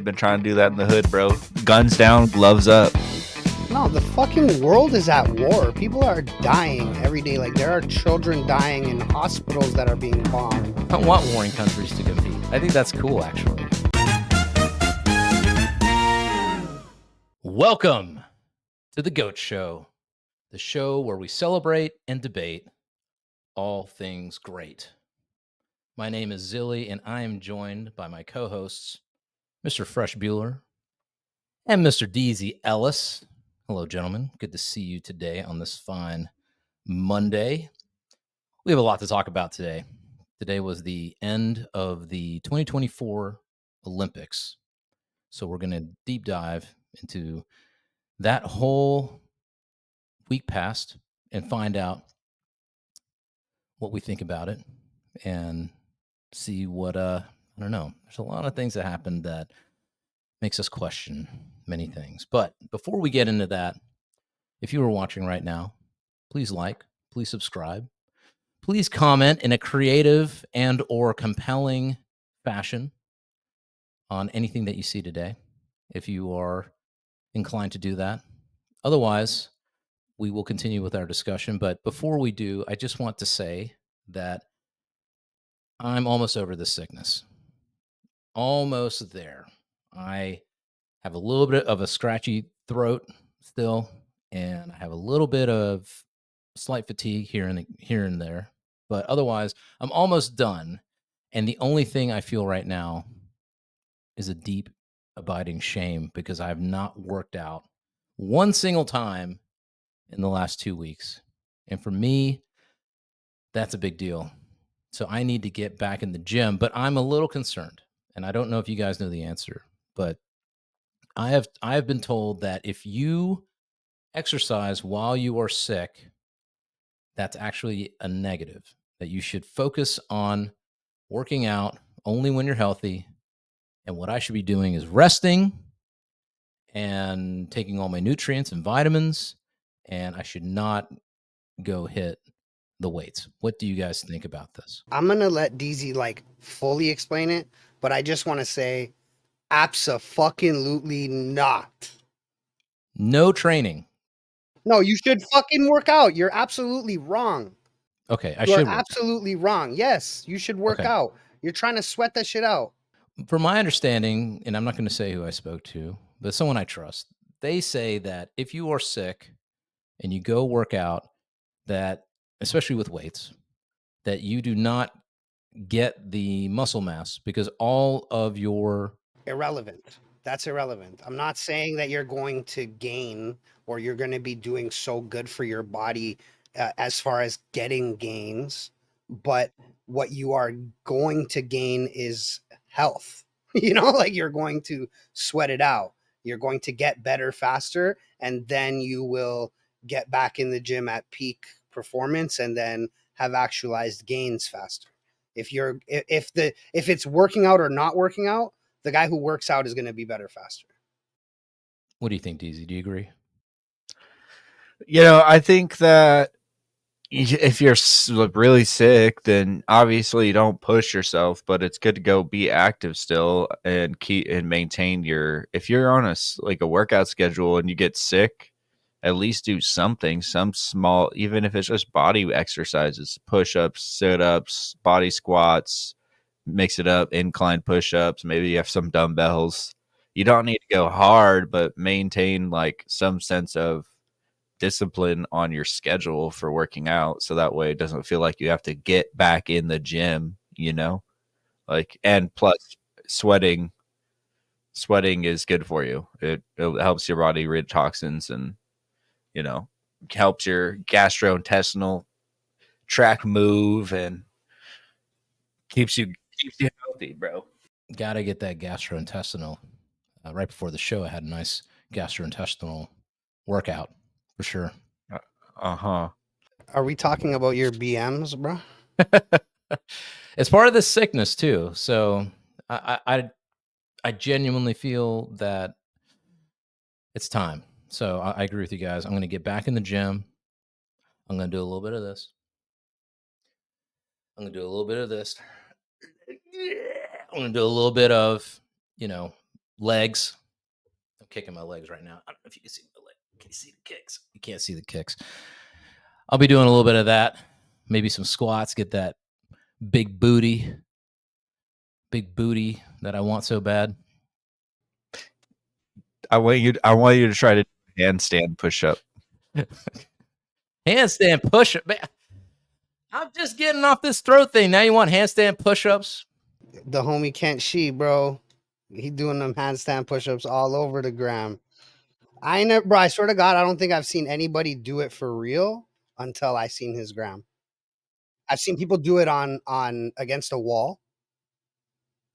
been trying to do that in the hood, bro. Guns down, gloves up. No, the fucking world is at war. People are dying every day. Like, there are children dying in hospitals that are being bombed. I don't want warring countries to compete. I think that's cool, actually. Welcome to the GOAT Show, the show where we celebrate and debate all things great. My name is ZiLLY, and I am joined by my co-hosts, Mr. Fresh Bueller and Mr. Deezy Ellis. Hello, gentlemen. Good to see you today on this fine Monday. We have a lot to talk about today. Today was the end of the 2024 Olympics. So we're going to deep dive into that whole week past and find out what we think about it and see what, I don't know. There's a lot of things that happened that makes us question many things. But before we get into that, if you are watching right now, please like, please subscribe, please comment in a creative and or compelling fashion on anything that you see today, if you are inclined to do that. Otherwise, we will continue with our discussion. But before we do, I just want to say that I'm almost over this sickness. Almost there. I have a little bit of a scratchy throat still, and I have a little bit of slight fatigue here and there. But otherwise, I'm almost done. And the only thing I feel right now is a deep, abiding shame because I have not worked out one single time in the last 2 weeks. And for me, that's a big deal. So I need to get back in the gym, but I'm a little concerned. And I don't know if you guys know the answer, but I have been told that if you exercise while you are sick, that's actually a negative, that you should focus on working out only when you're healthy. And what I should be doing is resting and taking all my nutrients and vitamins, and I should not go hit the weights. What do you guys think about this? I'm going to let Deezy like fully explain it, but I just want to say abso-fucking-lutely not. No training. No, you should fucking work out. You're absolutely wrong. Okay, I You're should work. absolutely wrong. Yes, you should work Okay. out. You're trying to sweat that shit out. From my understanding, and I'm not going to say who I spoke to, but someone I trust, they say that if you are sick and you go work out, that, especially with weights, that you do not get the muscle mass because all of your Irrelevant. That's irrelevant. I'm not saying that you're going to gain or you're going to be doing so good for your body as far as getting gains, but what you are going to gain is health. You know, like you're going to sweat it out. You're going to get better faster, and then you will get back in the gym at peak performance and then have actualized gains faster. If it's working out or not working out, the guy who works out is going to be better faster. What do you think, Deezy? Do you agree? You know, I think that if you're really sick, then obviously you don't push yourself, but it's good to go be active still and keep and maintain your. If you're on a workout schedule and you get sick, at least do something, some small, even if it's just body exercises, push-ups, sit-ups, body squats, mix it up, incline push-ups, maybe you have some dumbbells. You don't need to go hard, but maintain like some sense of discipline on your schedule for working out, so that way it doesn't feel like you have to get back in the gym, you know? Like, and plus sweating is good for you. It helps your body rid toxins and, you know, helps your gastrointestinal tract move and keeps you healthy, bro. Got to get that gastrointestinal. Right before the show, I had a nice gastrointestinal workout for sure. Uh-huh. Are we talking about your BMs, bro? It's part of the sickness too. So I genuinely feel that it's time. So I agree with you guys. I'm going to get back in the gym. I'm going to do a little bit of this. I'm going to do a little bit of this. I'm going to do a little bit of, you know, legs. I'm kicking my legs right now. I don't know if you can see my leg. Can you see the kicks? You can't see the kicks. I'll be doing a little bit of that. Maybe some squats, get that big booty that I want so bad. I want you to try to handstand push-up. Handstand push-up. Man, I'm just getting off this throat thing. Now you want handstand push-ups? The homie Kent She, bro. He doing them handstand push-ups all over the gram. Bro, I swear to God, I don't think I've seen anybody do it for real until I seen his gram. I've seen people do it on against a wall,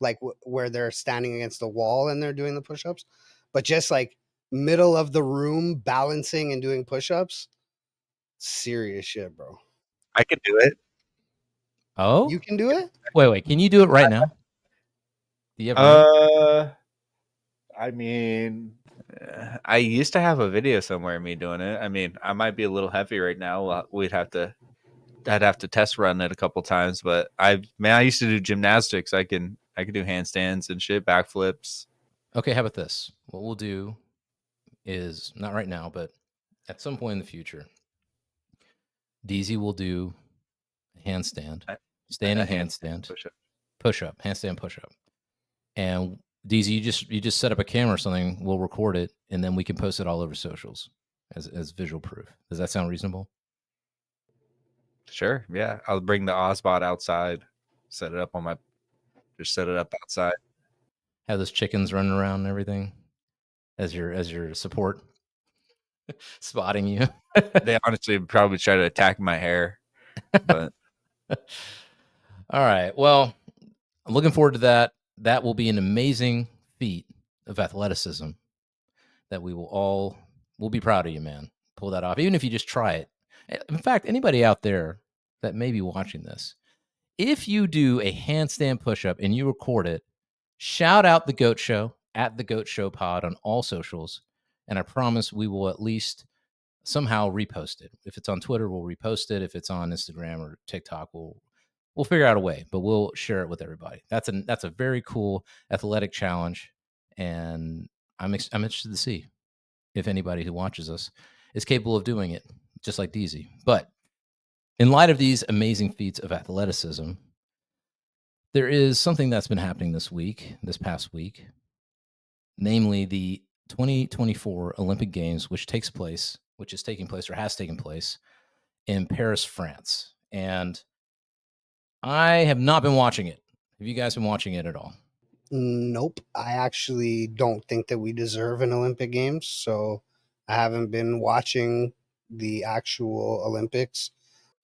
like where they're standing against a wall and they're doing the push-ups, but just like middle of the room balancing and doing push-ups, serious shit, bro. I can do it. Oh, You can do it? wait. Can you do it right now? Do you have room? I mean, I used to have a video somewhere of me doing it. I mean, I might be a little heavy right now. I'd have to test run it a couple times, but I used to do gymnastics. I can do handstands and shit, backflips. Okay, how about this? What we'll do is not right now, but at some point in the future, Deezy will do a handstand, standing handstand, push-up, handstand push-up. And Deezy, you just set up a camera or something, we'll record it, and then we can post it all over socials as visual proof. Does that sound reasonable? Sure, yeah. I'll bring the Ozbot outside, set it up outside. Have those chickens running around and everything as your support, spotting you. They honestly would probably try to attack my hair, but all right. Well, I'm looking forward to that. That will be an amazing feat of athleticism that we'll be proud of you, man. Pull that off, even if you just try it. In fact, anybody out there that may be watching this, if you do a handstand push-up and you record it, shout out the Goat Show at the Goat Show Pod on all socials, and I promise we will at least somehow repost it. If it's on Twitter, we'll repost it. If it's on Instagram or TikTok, we'll figure out a way, but we'll share it with everybody. That's a very cool athletic challenge, and I'm interested to see if anybody who watches us is capable of doing it, just like Deezy. But in light of these amazing feats of athleticism, there is something that's been happening this past week, namely the 2024 Olympic Games, which is taking place or has taken place in Paris, France. And I have not been watching it. Have you guys been watching it at all? Nope. I actually don't think that we deserve an Olympic Games, so I haven't been watching the actual Olympics.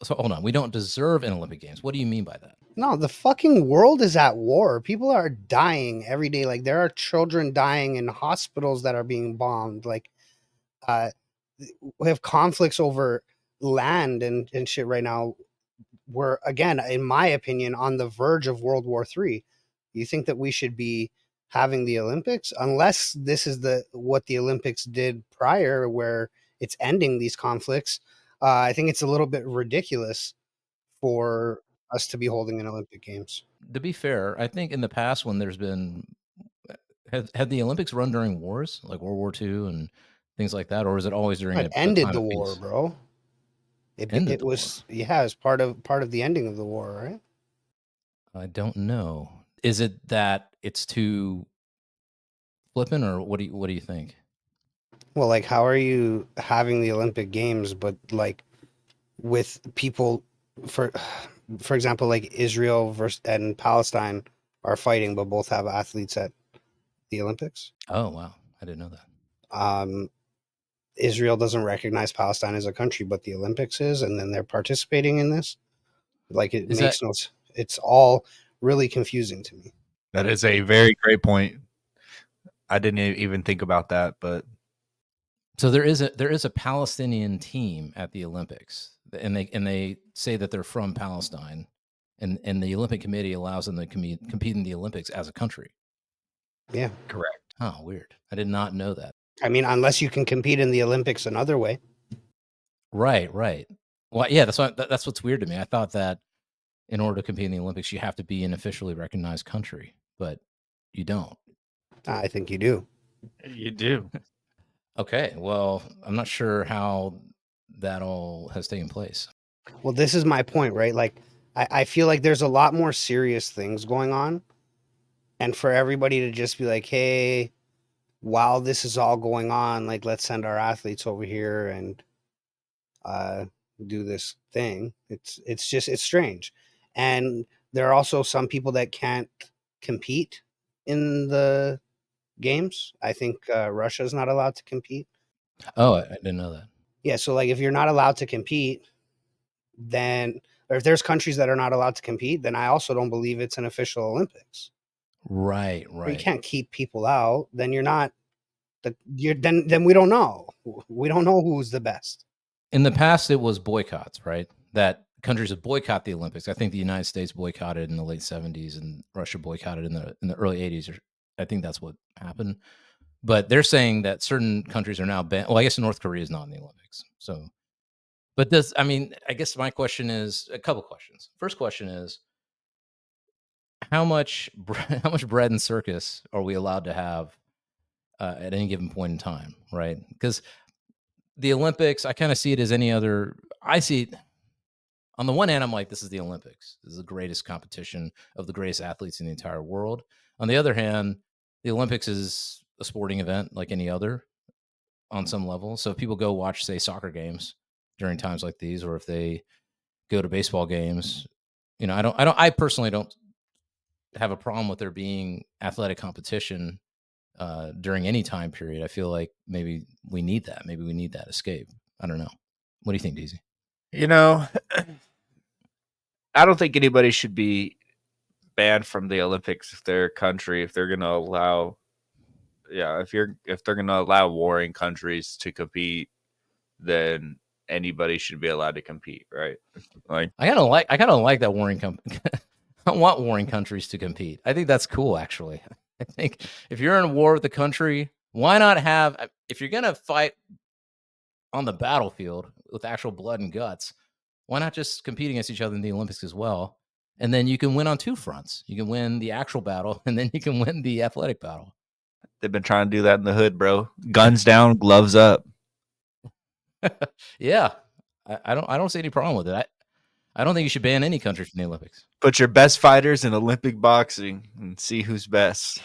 So hold on. We don't deserve an Olympic Games. What do you mean by that? No, the fucking world is at war. People are dying every day. Like, there are children dying in hospitals that are being bombed. Like, we have conflicts over land and shit right now. We're, again, in my opinion, on the verge of World War III. You think that we should be having the Olympics? Unless this is what the Olympics did prior, where it's ending these conflicts. I think it's a little bit ridiculous for us to be holding an Olympic Games. To be fair, I think in the past when there's been have the Olympics run during wars like World War II and things like that, or is it always during It a ended time the of war, peace? bro. Ended It the was it's part of the ending of the war, right? I don't know. Is it that it's too flippant, or what do you think? Well, like, how are you having the Olympic Games, but like with people, for example, like Israel and Palestine are fighting, but both have athletes at the Olympics? Oh wow, I didn't know that. Israel doesn't recognize Palestine as a country, but the Olympics is, and then they're participating in this. Like, it Is makes no. It's all really confusing to me. that is a very great point. I didn't even think about that, but so there is a Palestinian team at the Olympics, and they say that they're from Palestine, and the Olympic Committee allows them to compete in the Olympics as a country. Yeah, correct. Oh, weird. I did not know that. I mean, unless you can compete in the Olympics another way. Right. Well, yeah, that's what's weird to me. I thought that in order to compete in the Olympics, you have to be an officially recognized country, but you don't. I think you do. You do. Okay, well, I'm not sure how that all has taken place. Well, this is my point, right? Like, I feel like there's a lot more serious things going on. And for everybody to just be like, hey, while this is all going on, like, let's send our athletes over here and do this thing. It's strange. And there are also some people that can't compete in the games. I think Russia's not allowed to compete. Oh, I didn't know that. Yeah, so like if you're not allowed to compete, then or if there's countries that are not allowed to compete, then I also don't believe it's an official Olympics. Right, Or you right. can't keep people out, then you're not then we don't know. We don't know who's the best. In the past, it was boycotts, right? That countries would boycott the Olympics. I think the United States boycotted in the late 70s and Russia boycotted in the early 80s. I think that's what happened. But they're saying that certain countries are now banned. Well, I guess North Korea is not in the Olympics. So, but I guess my question is a couple questions. First question is, how much bread and circus are we allowed to have at any given point in time, right? Because the Olympics, I kind of see it as any other. I see it on the one hand, I'm like, this is the Olympics. This is the greatest competition of the greatest athletes in the entire world. On the other hand, the Olympics is a sporting event like any other on some level. So if people go watch, say, soccer games during times like these, or if they go to baseball games, I personally don't have a problem with there being athletic competition during any time period. I feel like maybe we need that. Maybe we need that escape. I don't know. What do you think, Deezy? You know, I don't think anybody should be banned from the Olympics if their country, if they're going to allow, if they're going to allow warring countries to compete, then anybody should be allowed to compete, right? Like, I kind of like that warring I want warring countries to compete. I think that's cool, actually. I think if you're in war with the country, why not have? If you're gonna fight on the battlefield with actual blood and guts, why not just compete against each other in the Olympics as well? And then you can win on two fronts. You can win the actual battle, and then you can win the athletic battle. they've been trying to do that in the hood, bro. Guns down, gloves up. Yeah, I don't see any problem with it. I don't think you should ban any country from the Olympics. Put your best fighters in Olympic boxing and see who's best.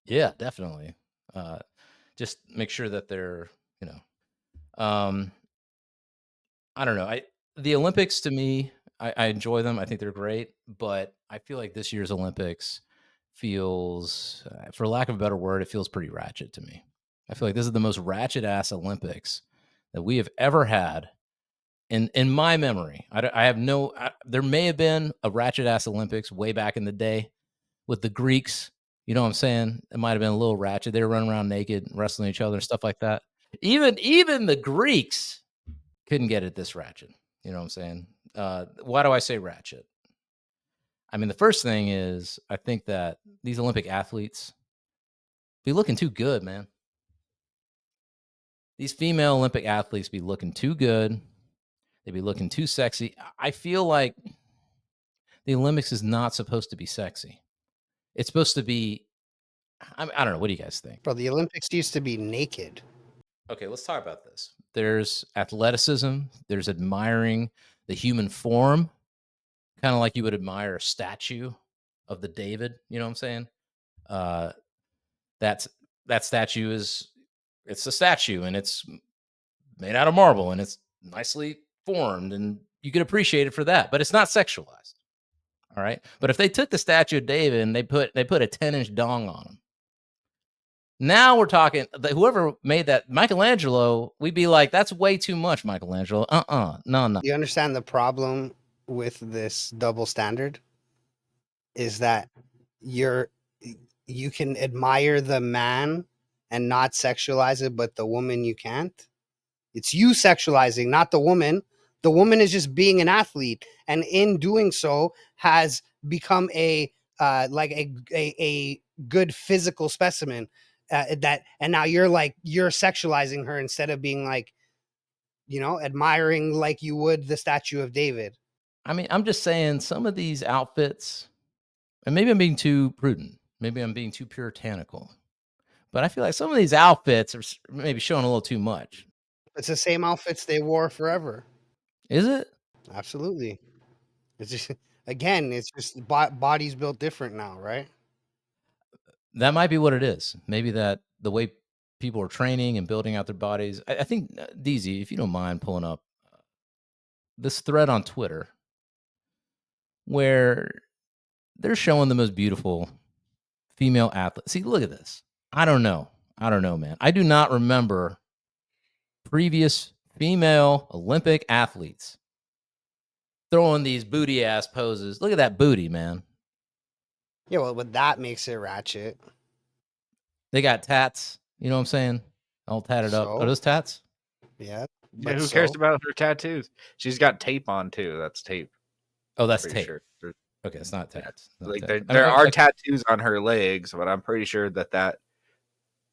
Yeah, definitely. Just make sure that they're, um, I don't know. The Olympics to me, I enjoy them. I think they're great, but I feel like this year's Olympics feels, for lack of a better word, it feels pretty ratchet to me. I feel like this is the most ratchet ass Olympics that we have ever had in my memory. I have no. There may have been a ratchet ass Olympics way back in the day with the Greeks. You know what I'm saying? It might have been a little ratchet. They were running around naked, wrestling each other, and stuff like that. Even the Greeks couldn't get it this ratchet. You know what I'm saying? Why do I say ratchet? I mean, the first thing is I think that these Olympic athletes be looking too good, man. These female Olympic athletes be looking too good. They be looking too sexy. I feel like the Olympics is not supposed to be sexy. It's supposed to be. I don't know. What do you guys think? Bro, the Olympics used to be naked. Okay, let's talk about this. There's athleticism. There's admiring the human form, kind of like you would admire a statue of the David. You know what I'm saying? Uh, that statue it's a statue and it's made out of marble and it's nicely formed and you can appreciate it for that, but it's not sexualized. All right. But if they took the statue of David and they put a 10-inch dong on him, now we're talking. Whoever made that, Michelangelo, we'd be like, that's way too much, Michelangelo. No. You understand the problem with this double standard is that you can admire the man and not sexualize it, but the woman you can't. It's you sexualizing, not the woman. The woman is just being an athlete, and in doing so, has become a good physical specimen. And now you're sexualizing her instead of being like, admiring like you would the statue of David. I mean, I'm just saying some of these outfits, and maybe I'm being too prudent. Maybe I'm being too puritanical. But I feel like some of these outfits are maybe showing a little too much. It's the same outfits they wore forever. Is it? Absolutely. It's just again, it's just bodies built different now, right? That might be what it is. Maybe that the way people are training and building out their bodies. I think, Deezy, if you don't mind pulling up this thread on Twitter where they're showing the most beautiful female athlete. See, look at this. I don't know, man. I do not remember previous female Olympic athletes throwing these booty ass poses. Look at that booty, man. Yeah, well, but that makes it ratchet. They got tats. You know what I'm saying? All tatted up. So? Are those tats? Yeah. Yeah, who cares about her tattoos? She's got tape on too. That's tape. Oh, that's Pretty tape. sure. Okay, it's not tats. Not Like tats. there are tattoos on her legs, but I'm pretty sure that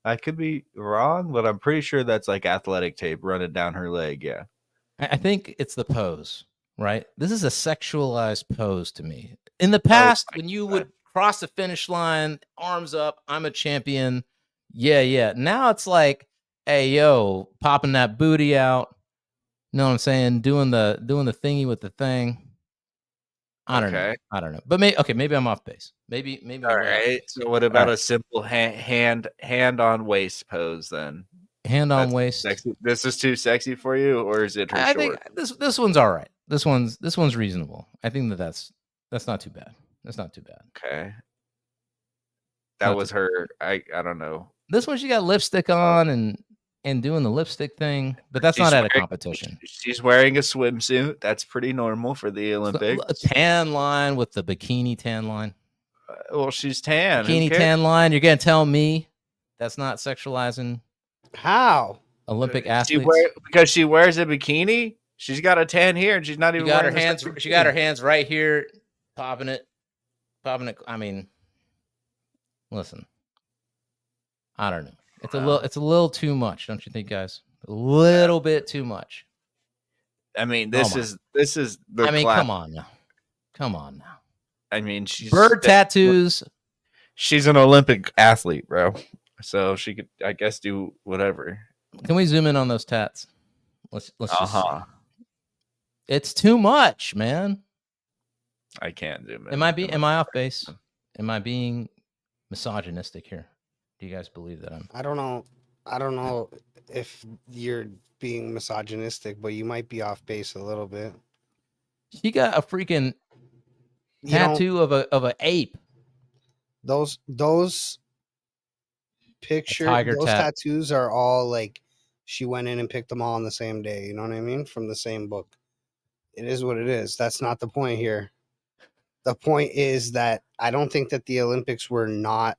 I could be wrong, but I'm pretty sure that's like athletic tape running down her leg. Yeah. I think it's the pose, right? This is a sexualized pose to me. In the past, when you would cross the finish line, arms up, I'm a champion. Yeah. Now it's like, hey, yo, popping that booty out. You know what I'm saying? Doing the thingy with the thing. I don't know. But maybe I'm off base. Maybe I'm All way off right. base. So what about a simple hand on waist pose then? Hand on waist. Sexy. This is too sexy for you, or is it her I short? think this one's all right. This one's reasonable. I think that's not too bad. That's not too bad. Okay. That was her. I don't know. This one she got lipstick on and doing the lipstick thing, but that's not at a competition. She's wearing a swimsuit. That's pretty normal for the Olympics. A tan line with the bikini tan line. Well, she's tan. Bikini tan line. You're gonna tell me that's not sexualizing? How? Olympic athletes? Because she wears a bikini. She's got a tan here, and she's not even. She got her hands right here, popping it. I mean, listen. I don't know. It's a little too much, don't you think, guys? A little bit too much. I mean, this is the. I mean, come on now. I mean, she's bird tattoos. She's an Olympic athlete, bro. So she could, I guess, do whatever. Can we zoom in on those tats? Let's just see. It's too much, man. I can't zoom in. Am I off base? Am I being misogynistic here? Do you guys believe that I'm? I don't know if you're being misogynistic, but you might be off base a little bit. She got a freaking tattoo of a ape. Those tattoos are all like she went in and picked them all on the same day. You know what I mean? From the same book. It is what it is. That's not the point here. The point is that I don't think that the Olympics were not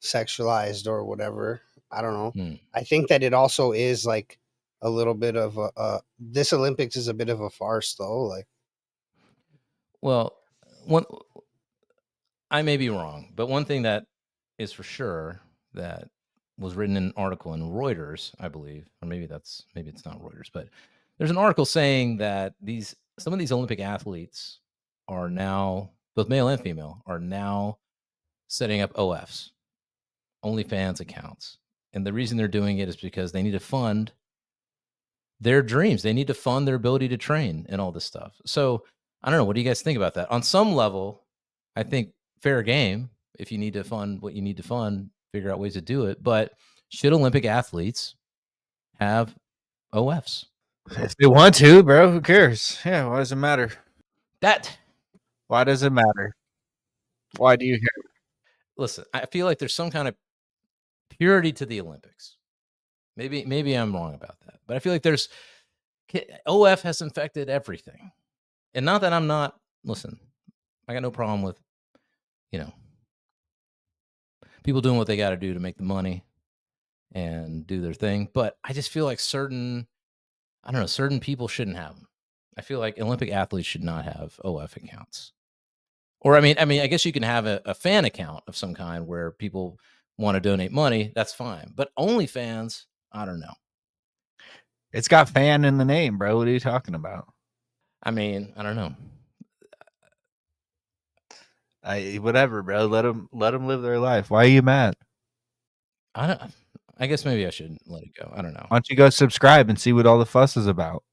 sexualized or whatever. I don't know. I think that it also is like a little bit of this Olympics is a bit of a farce though. Like, well, I may be wrong, but one thing that is for sure that was written in an article in Reuters, I believe, or maybe it's not Reuters, but there's an article saying that some of these Olympic athletes are now, both male and female, are now setting up OFs, OnlyFans accounts. And the reason they're doing it is because they need to fund their dreams. They need to fund their ability to train and all this stuff. So I don't know. What do you guys think about that? On some level, I think fair game. If you need to fund what you need to fund, figure out ways to do it. But should Olympic athletes have OFs? If they want to, bro, who cares? Yeah, why does it matter? Why does it matter? Why do you care? Listen, I feel like there's some kind of purity to the Olympics. Maybe I'm wrong about that, but I feel like OF has infected everything. And not that I'm not, listen, I got no problem with, people doing what they got to do to make the money and do their thing. But I just feel like certain people shouldn't have them. I feel like Olympic athletes should not have OF accounts. Or, I mean, I guess you can have a fan account of some kind where people want to donate money. That's fine. But OnlyFans, I don't know. It's got fan in the name, bro. What are you talking about? I mean, I don't know. Whatever, bro. Let them live their life. Why are you mad? I guess maybe I should let it go. I don't know. Why don't you go subscribe and see what all the fuss is about?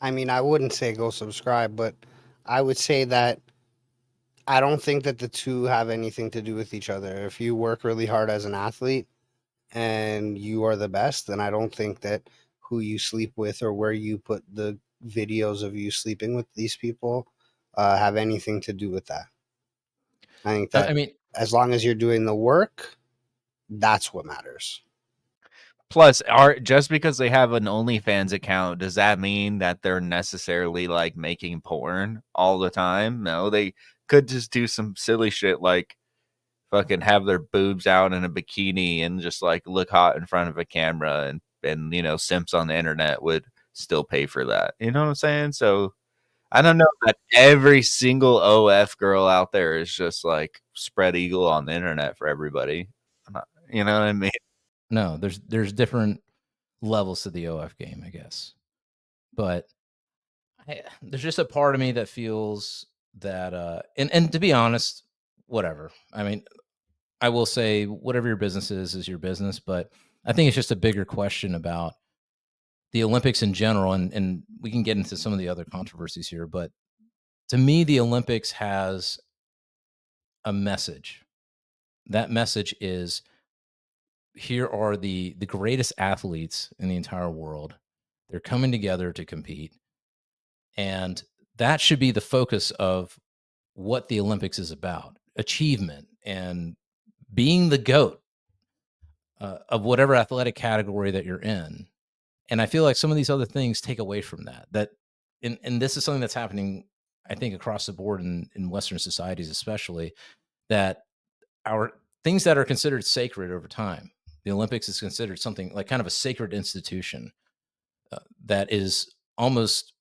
I mean, I wouldn't say go subscribe, but I would say that I don't think that the two have anything to do with each other. If you work really hard as an athlete and you are the best, then I don't think that who you sleep with or where you put the videos of you sleeping with these people have anything to do with that. I think that I mean, as long as you're doing the work, that's what matters. Plus, just because they have an OnlyFans account, does that mean that they're necessarily like making porn all the time? No, they could just do some silly shit like fucking have their boobs out in a bikini and just like look hot in front of a camera, and you know, simps on the internet would still pay for that. You know what I'm saying? So I don't know that every single OF girl out there is just like spread eagle on the internet for everybody. You know what I mean? no, there's different levels to the OF game, I guess. But there's just a part of me that feels that and to be honest, whatever. I mean, I will say whatever your business is your business, but I think it's just a bigger question about the Olympics in general, and we can get into some of the other controversies here, but to me the Olympics has a message. That message is here are the greatest athletes in the entire world. They're coming together to compete, and that should be the focus of what the Olympics is about: achievement and being the goat of whatever athletic category that you're in. And I feel like some of these other things take away from that. And this is something that's happening, I think, across the board in Western societies, especially, that our things that are considered sacred over time. The Olympics is considered something like kind of a sacred institution that is almost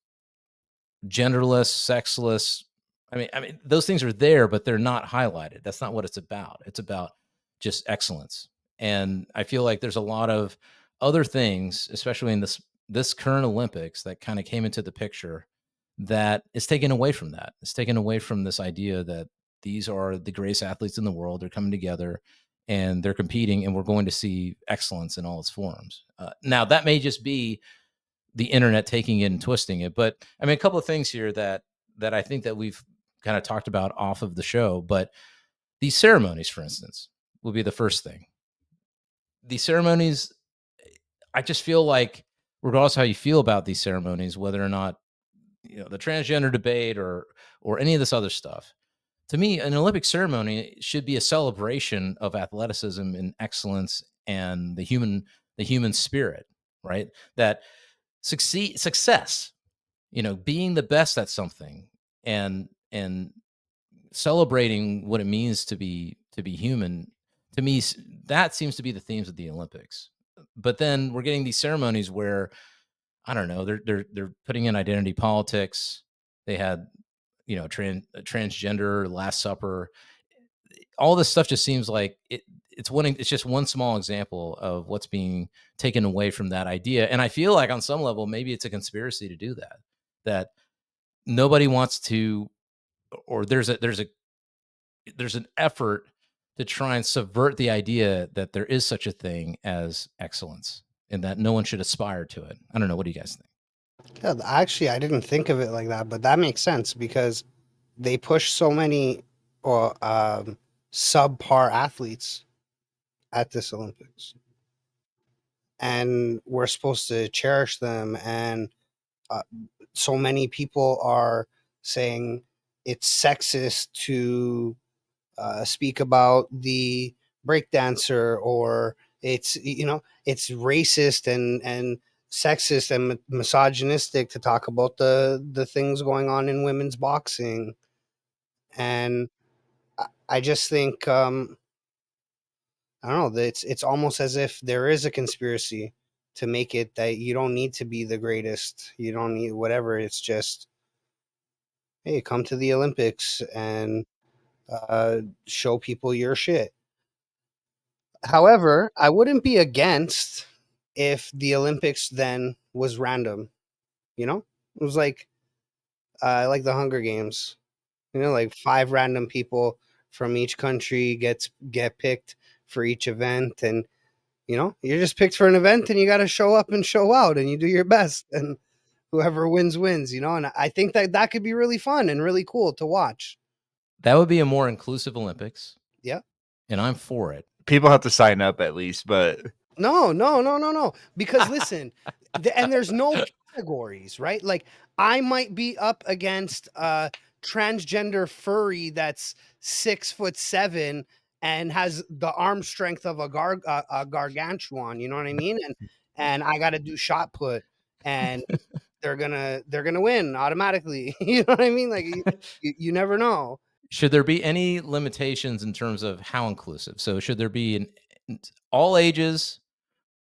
genderless, sexless. I mean, those things are there, but they're not highlighted. That's not what it's about. It's about just excellence. And I feel like there's a lot of other things, especially in this current Olympics, that kind of came into the picture that is taken away from that. It's taken away from this idea that these are the greatest athletes in the world. They're coming together and they're competing, and we're going to see excellence in all its forms. Now, that may just be the internet taking it and twisting it. But I mean, a couple of things here that I think that we've kind of talked about off of the show. But these ceremonies, for instance, will be the first thing. These ceremonies, I just feel like, regardless of how you feel about these ceremonies, whether or not the transgender debate or any of this other stuff, to me, an Olympic ceremony should be a celebration of athleticism and excellence and the human spirit, right? That success, being the best at something, and celebrating what it means to be human. To me, that seems to be the themes of the Olympics. But then we're getting these ceremonies where, I don't know, they're putting in identity politics. They had transgender Last Supper. All this stuff just seems like it's just one small example of what's being taken away from that idea. And I feel like on some level maybe it's a conspiracy to do that nobody wants to, or there's an effort to try and subvert the idea that there is such a thing as excellence and that no one should aspire to it. I don't know, what do you guys think? Yeah, actually, I didn't think of it like that, but that makes sense because they push so many or subpar athletes at this Olympics, and we're supposed to cherish them. And uh, so many people are saying it's sexist to speak about the breakdancer, or it's racist and sexist and misogynistic to talk about the things going on in women's boxing. And I just think I don't know, that it's almost as if there is a conspiracy to make it that you don't need to be the greatest, you don't need whatever. It's just, hey, come to the Olympics and show people your shit. However, I wouldn't be against if the Olympics then was random. It was like the Hunger Games. Like five random people from each country get picked for each event, and You know, you're just picked for an event and you got to show up and show out and you do your best and whoever wins wins, you know. And I think that could be really fun and really cool to watch. That would be a more inclusive Olympics. Yeah. And I'm for it. People have to sign up at least, but No. Because listen, and there's no categories, right? Like I might be up against a transgender furry that's 6'7" and has the arm strength of a gargantuan. You know what I mean? And I got to do shot put, and they're gonna win automatically. You know what I mean? Like you never know. Should there be any limitations in terms of how inclusive? So should there be all ages,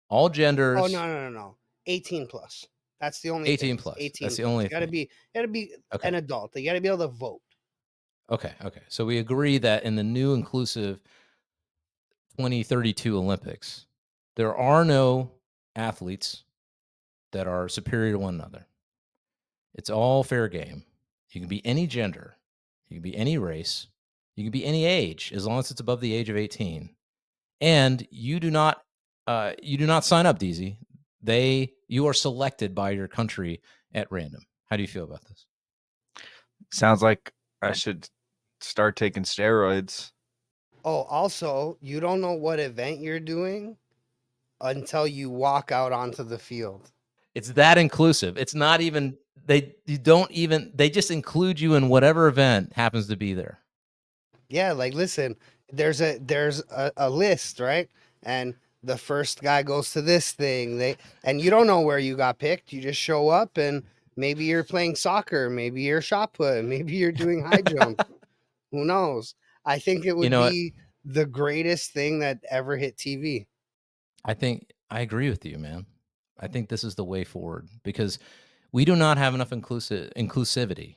all genders? Oh no. 18 plus. That's the only 18 thing. plus. 18 That's the plus. only You gotta thing. be Okay. an adult. You gotta be able to vote. Okay. So we agree that in the new inclusive 2032 Olympics, there are no athletes that are superior to one another. It's all fair game. You can be any gender, you can be any race, you can be any age, as long as it's above the age of 18. And you do not sign up, Deezy. You are selected by your country at random. How do you feel about this? sounds like I should start taking steroids. Oh, also, you don't know what event you're doing until you walk out onto the field. It's that inclusive. It's not even they just include you in whatever event happens to be there. Yeah, like listen, there's a list, right? And the first guy goes to this thing. And you don't know where you got picked. You just show up and maybe you're playing soccer, maybe you're shot put, maybe you're doing high jump. Who knows? I think it would be the greatest thing that ever hit TV. I think I agree with you, man. I think this is the way forward because we do not have enough inclusivity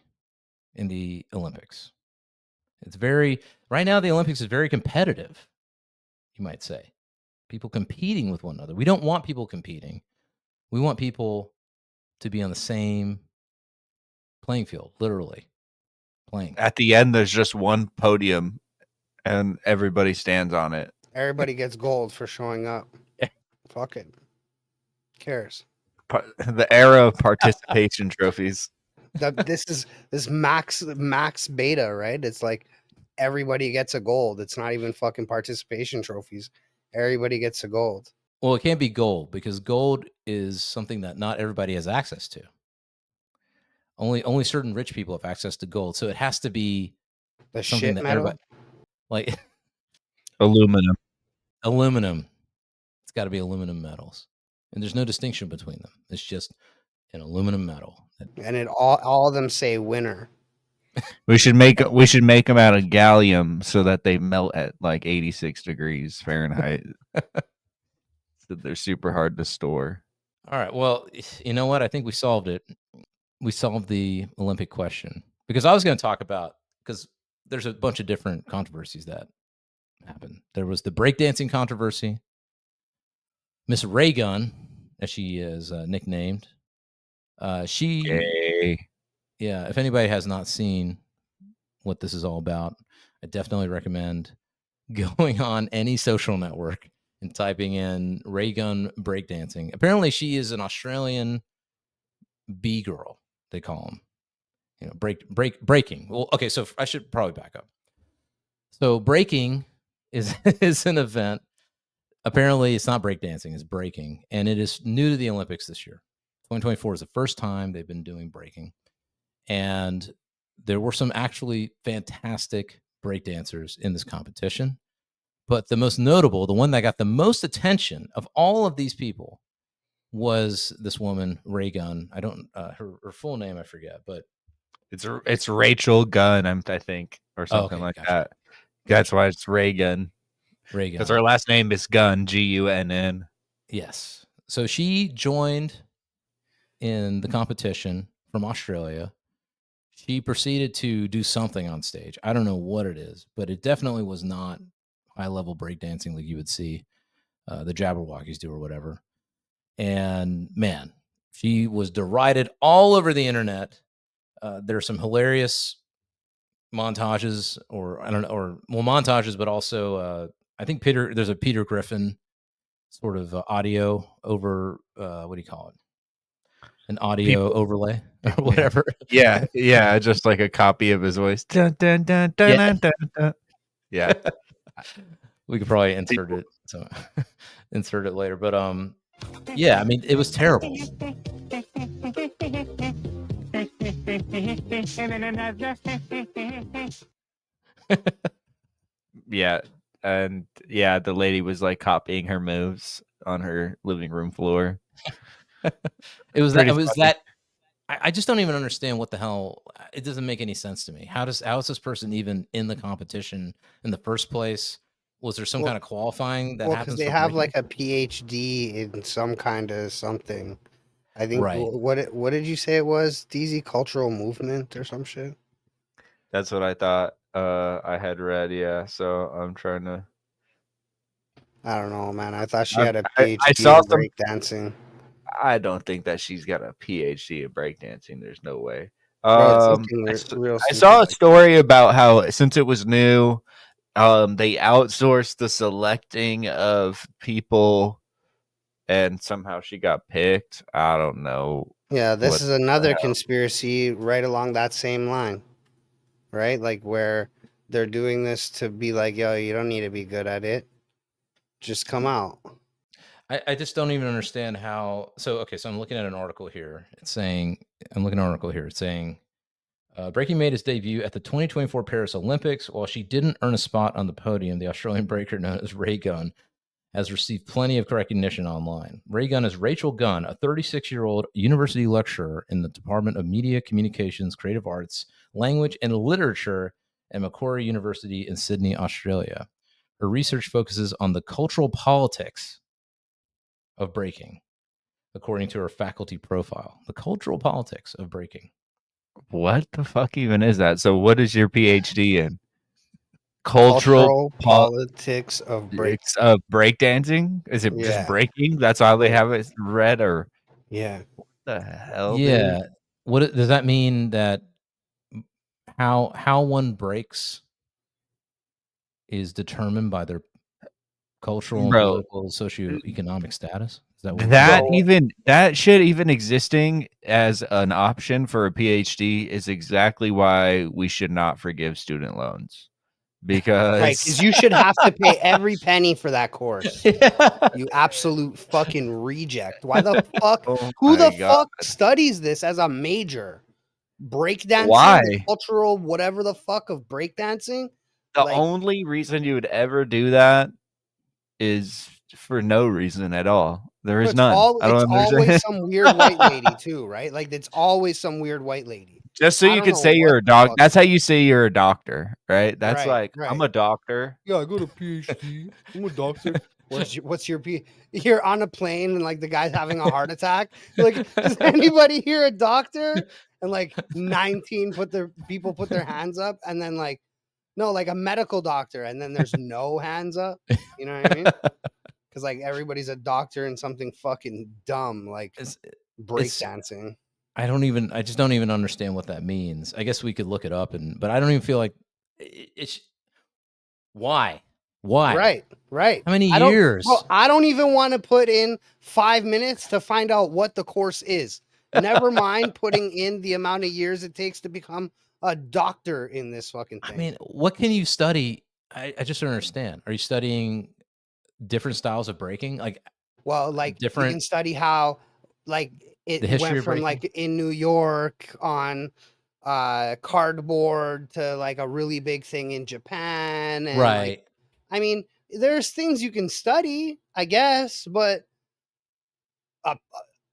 in the Olympics. It's right now the Olympics is very competitive, you might say. People competing with one another. We don't want people competing. We want people to be on the same playing field, literally playing. At the end, there's just one podium, and everybody stands on it. Everybody gets gold for showing up. Fuck it. Cares. The era of participation trophies. This max beta, right? It's like everybody gets a gold. It's not even fucking participation trophies. Everybody gets a gold. Well, it can't be gold because gold is something that not everybody has access to. Only certain rich people have access to gold. So it has to be the something shit that metal? everybody like Aluminum. Aluminum. It's got to be aluminum metals. And there's no distinction between them. It's just an aluminum metal. And all of them say winner. We should make them out of gallium so that they melt at like 86 degrees Fahrenheit. So they're super hard to store. All right. Well, you know what? I think we solved it. We solved the Olympic question because I was going to talk about because there's a bunch of different controversies that happened. There was the breakdancing controversy. Miss RAYGUN, as she is nicknamed, Yay. Yeah, if anybody has not seen what this is all about, I definitely recommend going on any social network and typing in RAYGUN breakdancing. Apparently, she is an Australian B girl, they call them. You know, breaking. Well, okay, so I should probably back up. So breaking is is an event. Apparently, it's not breakdancing; it's breaking, and it is new to the Olympics this year. 2024 is the first time they've been doing breaking, and there were some actually fantastic breakdancers in this competition. But the most notable, the one that got the most attention of all of these people, was this woman, RAYGUN. I don't her full name I forget, but it's Rachel Gunn, I think, or something like that. That's why it's RAYGUN. RAYGUN. Because her last name is Gunn, Gunn. Yes. So she joined in the competition from Australia. She proceeded to do something on stage. I don't know what it is, but it definitely was not high-level breakdancing like you would see the Jabberwockies do or whatever. And man, she was derided all over the internet. There are some hilarious montages, or I don't know, montages, but also I think there's a Peter Griffin sort of audio over what do you call it? An audio People- overlay or whatever. Yeah, just like a copy of his voice. Dun, dun, dun, dun, Yeah. dun, dun, dun. Yeah. We could probably insert it. So insert it later. But yeah, I mean, it was terrible. Yeah. And yeah, the lady was like copying her moves on her living room floor. It was Pretty that. It was funny. that. I just don't even understand what the hell. It doesn't make any sense to me. How is this person even in the competition in the first place? Was there some kind of qualifying that Well, because happens? they for have breaking? like a PhD in some kind of something. I think Right. what did you say it was? Deezy cultural movement or some shit? That's what I thought I had read, yeah. So I'm trying to I don't know, man. I thought she I, had a I PhD saw in some breakdancing. I don't think that she's got a PhD in breakdancing. There's no way. Bro, it's I, looking s- real I stupid. saw a Like, story about how since it was new, they outsourced the selecting of people, and somehow she got picked. I don't know. yeah, this What is the another hell? conspiracy right along that same line, right? Like where they're doing this to be like, yo, you don't need to be good at it. Just come out. I just don't even understand how. So okay, so I'm looking at an article here. It's saying Breaking made its debut at the 2024 Paris Olympics. While she didn't earn a spot on the podium, the Australian breaker known as RAYGUN has received plenty of recognition online. RAYGUN is Rachel Gunn, a 36-year-old university lecturer in the Department of Media, Communications, Creative Arts, Language, and Literature at Macquarie University in Sydney, Australia. Her research focuses on the cultural politics of breaking, according to her faculty profile. The cultural politics of breaking. What the fuck even is that? So what is your PhD in? Cultural politics of break. Breakdancing? Is it just Yeah. breaking? That's how they Like, have it read, or yeah. what the hell, Yeah. dude? What does that mean? That how one breaks is determined by their cultural and Bro, political, socioeconomic status? Is that what we're that saying? Bro, that shit even existing as an option for a PhD is exactly why we should not forgive student loans. right, Because because you should have to pay every penny for that course. You absolute fucking reject. Why the fuck? oh Who my the god. fuck studies this as a major? Breakdancing, Why? the cultural whatever the fuck of breakdancing? The Like, only reason you would ever do that is for no reason at all. There bro, is none. I it's don't always understand. some weird white lady too, right? Like it's always some weird white lady. Just so I you don't could know say what you're a the doc. fuck. That's how you say you're a doctor, right? That's Right, like I'm right. a doctor. Yeah, I got a PhD. I'm a doctor. What's your P? You're on a plane and like the guy's having a heart attack. You're like, is anybody here a doctor? And like 19 people put their hands up, and then like, no, like a medical doctor, and then there's no hands up. You know what I mean? Because like everybody's a doctor in something fucking dumb like It's, breakdancing. I just don't even understand what that means. I guess we could look it up, but I don't even feel like it's why? Right, right. How many I don't, years? bro, I don't even want to put in 5 minutes to find out what the course is. Never mind putting in the amount of years it takes to become a doctor in this fucking I thing. mean, what can you study? I just don't understand. Are you studying different styles of breaking? Like, Well, like you different can study how like the it history went of from breaking? like in New York on cardboard to like a really big thing in Japan, and like, Right. I mean, there's things you can study, I guess, but uh,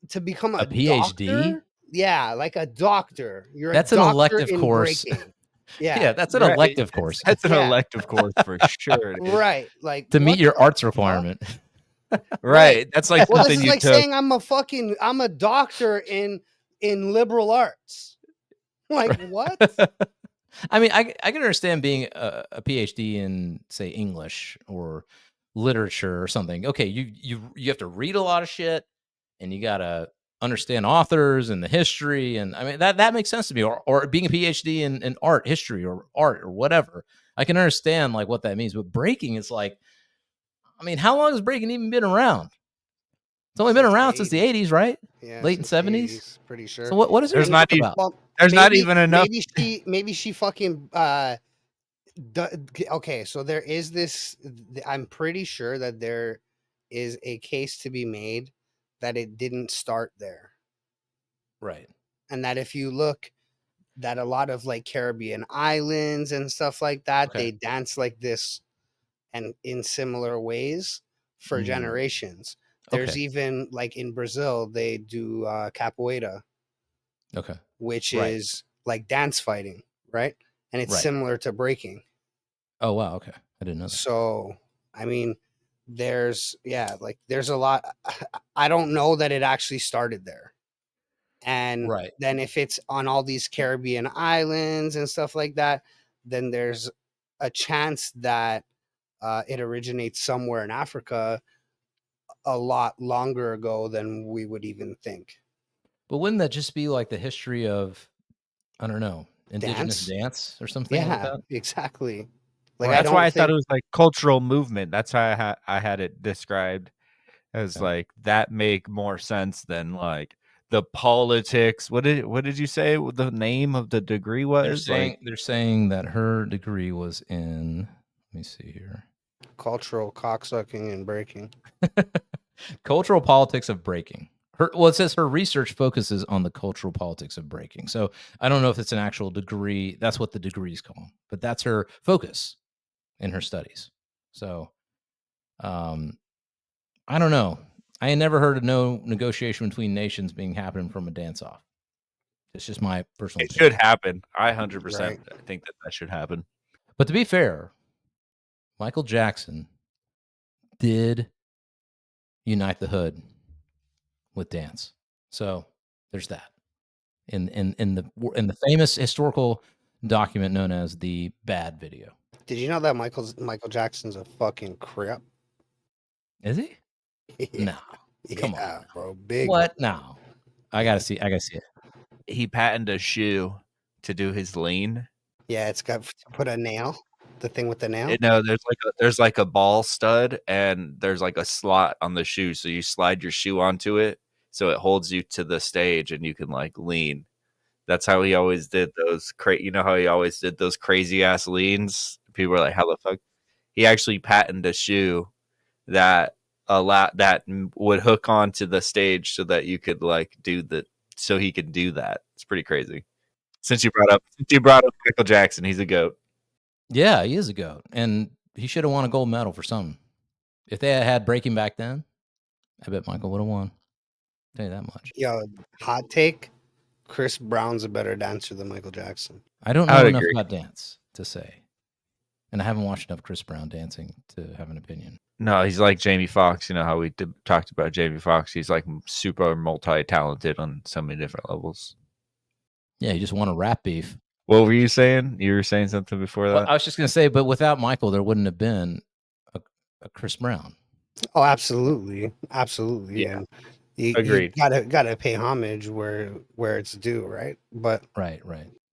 to become A a PhD? doctor, yeah, like a doctor. You're a That's an doctor elective in course. breaking. Yeah, Yeah, that's an Right. elective course That's an yeah, elective course for sure, dude. right. Like to meet what your the arts fuck? requirement. Right. Right. That's like Well, this something is you like took. saying I'm a doctor in liberal arts. Like what? I mean, I can understand being a PhD in, say, English or literature or something. Okay, you have to read a lot of shit, and you gotta understand authors and the history, and I mean that makes sense to me. Or being a PhD in art history or art or whatever, I can understand like what that means. But breaking is like, I mean, how long has breaking even been around? It's only been Since the around since the 80s. 80s, right? Yeah, Late in since the 70s. 80s, pretty sure. So what is there There's to not talk even about? Well, there's not even enough. Maybe she fucking okay, so there is this. I'm pretty sure that there is a case to be made that it didn't start there, Right. and that if you look, that a lot of like Caribbean islands and stuff like that, Okay. they dance like this, and in similar ways for Mm. generations. There's Okay. even like in Brazil, they do capoeira, Okay. which Right. is like dance fighting, right? And it's Right. similar to breaking. Oh wow. Okay. I didn't know that. So, I mean, there's a lot. I don't know that it actually started there. And Right. then if it's on all these Caribbean islands and stuff like that, then there's a chance that it originates somewhere in Africa a lot longer ago than we would even think. But wouldn't that just be like the history of, I don't know, indigenous Dance? dance or something like Yeah, that? exactly. Like, Right. I That's why don't I thought think it was like cultural movement. That's how I had it described as Okay. like that make more sense than like the politics. What did you say the name of the degree was? They're saying that her degree was in, let me see here. cultural cocksucking and breaking. Cultural politics of breaking. It says her research focuses on the cultural politics of breaking. So I don't know if it's an actual degree. That's what the degrees call, but that's her focus in her studies. So, I don't know. I ain't never heard of no negotiation between nations being happening from a dance off. It's just my personal It opinion. should happen. I 100% Right. think that should happen. But to be fair, Michael Jackson did unite the hood with dance. So there's that. In the famous historical document known as the Bad Video. Did you know that Michael Jackson's a fucking crip? Is he? Yeah, No. Come on. yeah, bro. Big. What? No. I gotta see it. He patented a shoe to do his lean. Yeah, it's got to put a nail. The thing with the nail. No, there's like a ball stud and there's like a slot on the shoe, so you slide your shoe onto it, so it holds you to the stage and you can like lean. That's how he always did those. You know how he always did those crazy ass leans. People were like, "How the fuck?" He actually patented a shoe that would hook onto the stage so that you could like so he could do that. It's pretty crazy. Since you brought up Michael Jackson, he's a goat. Yeah, he is a goat. And he should have won a gold medal for something. If they had breaking back then, I bet Michael would have won. I'll tell you that much. Yo, hot take. Chris Brown's a better dancer than Michael Jackson. I don't I know would enough agree. about dance to say. And I haven't watched enough Chris Brown dancing to have an opinion. No, he's like Jamie Foxx. You know how we talked about Jamie Foxx. He's like super multi-talented on so many different levels. Yeah, he just won a rap beef. What were you saying? You were saying something before Well, that? I was just going to say, but without Michael, there wouldn't have been a Chris Brown. Oh, absolutely, absolutely. Yeah. And you Agreed. gotta pay homage where it's due, right? But Right.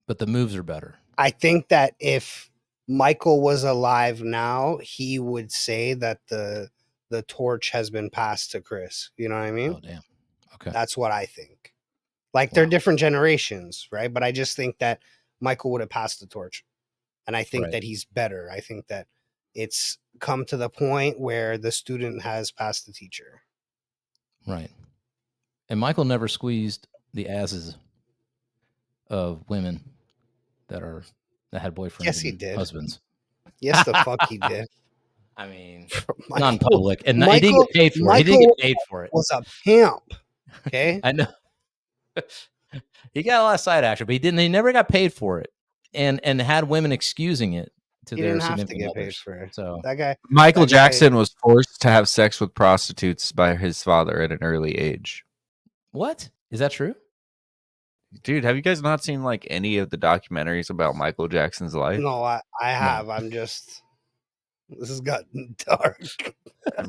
But the moves are better. I think that if Michael was alive now, he would say that the torch has been passed to Chris. You know what I mean? Oh, damn. Okay. That's what I think. Like they're Wow. different generations, right? But I just think that Michael would have passed the torch. And I think Right. that he's better. I think that it's come to the point where the student has passed the teacher. Right. And Michael never squeezed the asses of women that had boyfriends Yes, he and did. husbands. Yes, the fuck he did. I mean, Michael- not in public. And he didn't get paid for it. He didn't Michael get paid for it. was a pimp. Okay. I know. He got a lot of side action, but he never got paid for it. And had women excusing it to He their didn't have to significant get paid others. for it. So That guy. Michael that guy- Jackson was forced to have sex with prostitutes by his father at an early age. what? Is that true? Dude, have you guys not seen like any of the documentaries about Michael Jackson's life? No, I have. I'm just. This has gotten dark.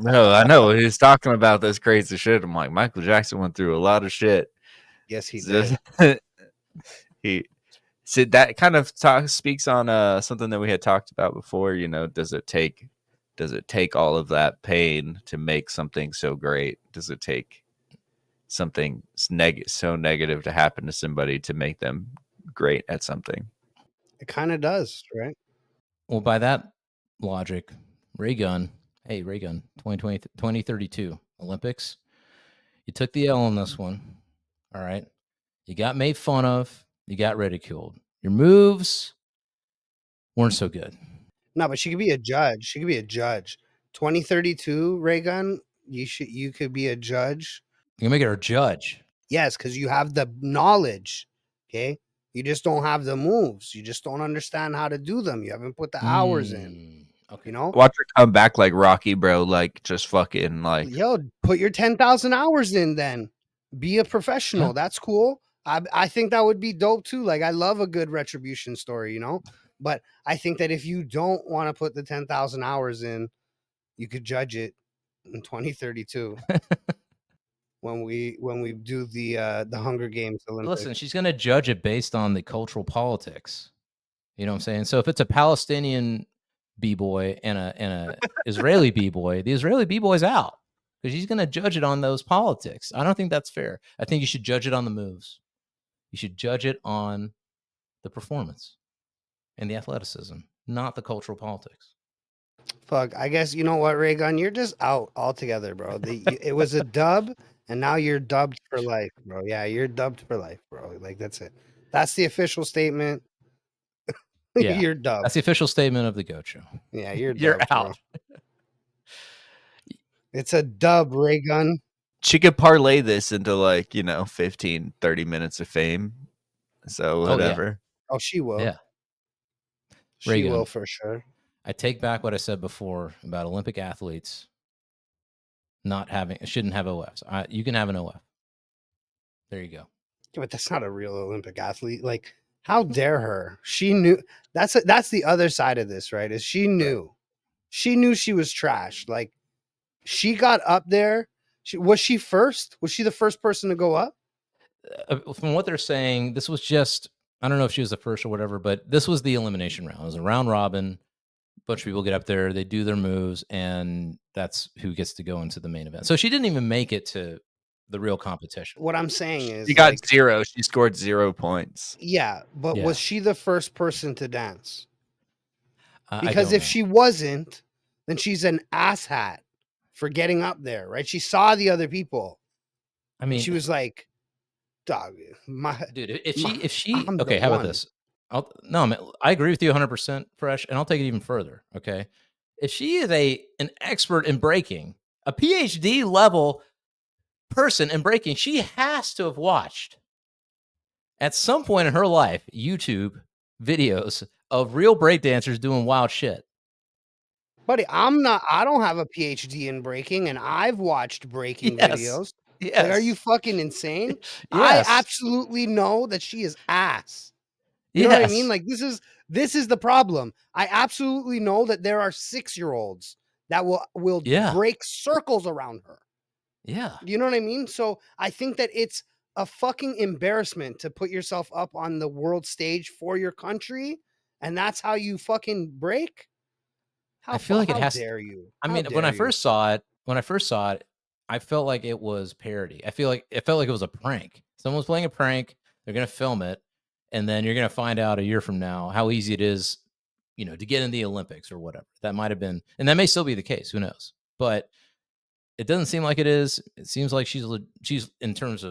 No, I know. He's talking about this crazy shit. I'm like, Michael Jackson went through a lot of shit. Yes, he did. That kind of speaks on something that we had talked about before. You know, does it take does it take all of that pain to make something so great? Does it take something so negative to happen to somebody to make them great at something? It kind of does, right? Well, by that logic, RAYGUN, 2032 Olympics, you took the L on this one. All right. You got made fun of. You got ridiculed. Your moves weren't so good. No, but she could be a judge. She could be a judge. 2032 RAYGUN, you could be a judge. You can make her a judge. Yes, because you have the knowledge. Okay. You just don't have the moves. You just don't understand how to do them. You haven't put the hours in. Okay. You know? Watch her come back like Rocky, bro. Like just fucking like. Yo, put your 10,000 hours in then. Be a professional. Yeah. That's cool. I think that would be dope too. Like, I love a good retribution story, you know? But I think that if you don't want to put the 10,000 hours in, you could judge it in 2032 when we do the Hunger Games Olympics. Listen, she's going to judge it based on the cultural politics. You know what I'm saying? So if it's a Palestinian b-boy and a Israeli b-boy, the Israeli b-boy's out because she's going to judge it on those politics. I don't think that's fair. I think you should judge it on the moves. You should judge it on the performance and the athleticism, not the cultural politics. Fuck, I guess you know what, RAYGUN, you're just out altogether, bro. It was a dub, and now you're dubbed for life, bro. Yeah, you're dubbed for life, bro. Like, that's it. That's the official statement. Yeah, you're dubbed. That's the official statement of the GOAT Show. Yeah, you're You're dubbed, out. bro. It's a dub, RAYGUN. She could parlay this into like, 15, 30 minutes of fame. So whatever. Oh, she will. Yeah. She RAYGUN. will for sure. I take back what I said before about Olympic athletes shouldn't have OFs. You can have an OF. There you go. Yeah, but that's not a real Olympic athlete. Like, how dare her? She knew. That's the other side of this, right? Is she knew. She knew she was trash. Like, she got up there. Was she first? Was she the first person to go up? From what they're saying, this was just, I don't know if she was the first or whatever, but this was the elimination round. It was a round robin. A bunch of people get up there, they do their moves, and that's who gets to go into the main event. So she didn't even make it to the real competition. What I'm saying is, She got 0. She scored 0 points. Yeah, but Yeah. was she the first person to dance? I Because don't if know. she wasn't, then she's an asshat for getting up there, right? She saw the other people. I mean, She was like, "Dog, dude, if she I'm okay, the how about one." this? I agree with you 100%, Fresh, and I'll take it even further. Okay, if she is an expert in breaking, a PhD level person in breaking, she has to have watched at some point in her life YouTube videos of real breakdancers doing wild shit. Buddy, I don't have a PhD in breaking, and I've watched breaking Yes. videos. Yes. Like, are you fucking insane? Yes. I absolutely know that she is ass. You know what I mean? Like, this is the problem. I absolutely know that there are 6-year-olds that will Yeah. break circles around her. Yeah. You know what I mean? So I think that it's a fucking embarrassment to put yourself up on the world stage for your country, and that's how you fucking break. I feel like it has. Dare you? I How mean, when dare I you? first saw it, I felt like it was parody. It felt like it was a prank. Someone's playing a prank. They're gonna film it, and then you're gonna find out a year from now how easy it is, to get in the Olympics or whatever. That might have been, and that may still be the case. Who knows? But it doesn't seem like it is. It seems like she's legit in terms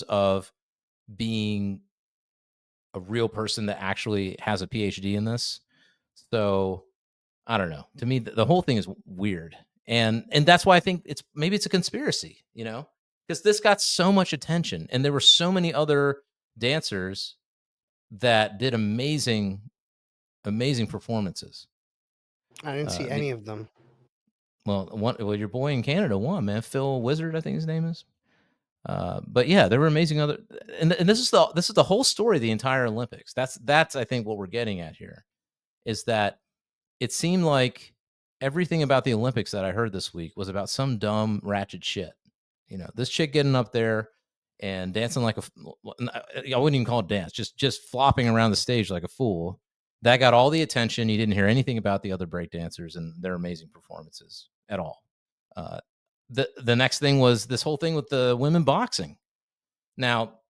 of being a real person that actually has a PhD in this. So I don't know. To me, the whole thing is weird, and that's why I think maybe it's a conspiracy, because this got so much attention, and there were so many other dancers that did amazing performances. I didn't see any of them. Well, your boy in Canada won, man. Phil Wizard, I think his name is. But yeah, there were amazing other, and this is the whole story of the entire Olympics. That's I think what we're getting at here is that it seemed like everything about the Olympics that I heard this week was about some dumb ratchet shit. This chick getting up there and dancing like I wouldn't even call it dance, just flopping around the stage like a fool, That got all the attention. You didn't hear anything about the other breakdancers and their amazing performances at all. The next thing was this whole thing with the women boxing. Now,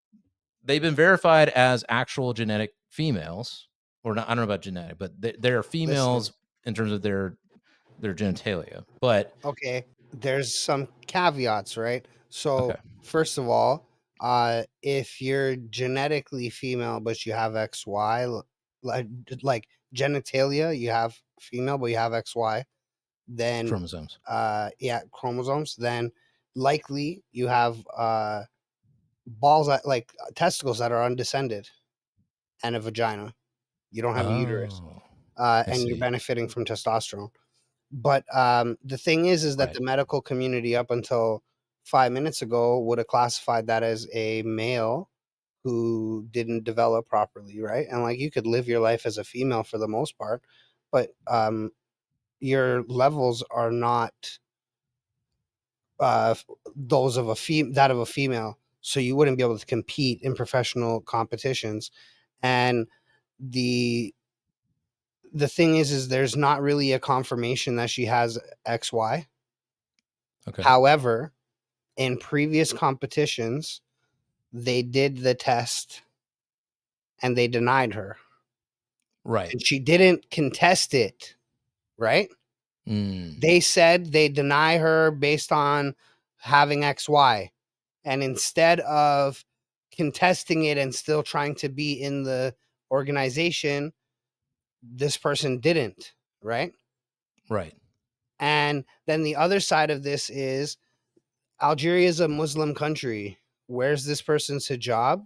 they've been verified as actual genetic females, or not, I don't know about genetic, but they're females in terms of their genitalia. But okay, there's some caveats, right? So okay, first of all, if you're genetically female but you have XY, like genitalia, you have female but you have XY, then chromosomes. yeah, chromosomes, then likely you have balls that like testicles that are undescended and a vagina. You don't have a uterus, Oh, I and you're see. benefiting from testosterone. But the thing is that Right. the medical community up until 5 minutes ago would have classified that as a male who didn't develop properly, right? And like you could live your life as a female for the most part, but your levels are not those of that of a female, so you wouldn't be able to compete in professional competitions. And the the thing is there's not really a confirmation that she has XY. Okay. However, in previous competitions, they did the test and they denied her. Right. And she didn't contest it, right? Mm, They said they deny her based on having XY. And instead of contesting it and still trying to be in the organization, this person didn't, right? right. And then the other side of this is Algeria is a Muslim country. Where's this person's hijab?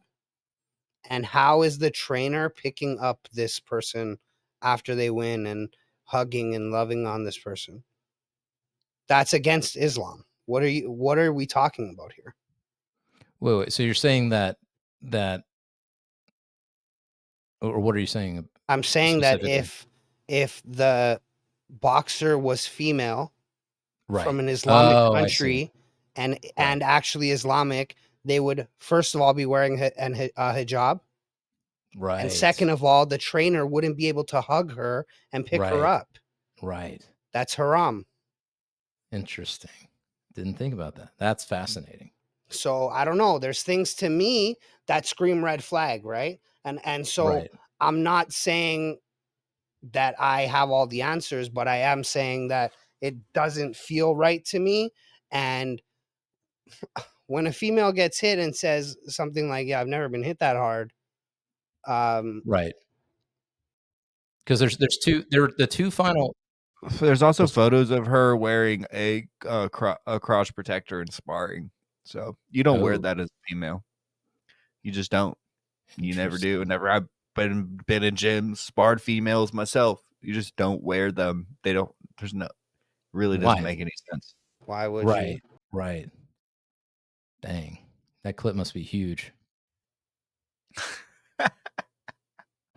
And how is the trainer picking up this person after they win and hugging and loving on this person? That's against Islam. What are we talking about here? Wait. So you're saying that, or what are you saying I'm saying that specifically? if the boxer was female Right. from an Islamic Oh, I see. country and Right. actually Islamic, they would first of all be wearing a hijab, and Right. second of all, the trainer wouldn't be able to hug her and pick her Right. up. Right. That's haram. Interesting. Didn't think about that. That's fascinating. So I don't know. There's things to me that scream red flag, right? And so Right. I'm not saying that I have all the answers, but I am saying that it doesn't feel right to me. And when a female gets hit and says something like, "Yeah, I've never been hit that hard," um, Right. Because the two final. There's also What's photos of her wearing a crotch protector and sparring. So you don't wear Oh, that as a female. You just don't. You never do. interesting. Never. I've been in gyms, sparred females myself. You just don't wear them. They don't. There's no. Really doesn't Why? make any sense. why would you? Right. Right. Dang. That clip must be huge.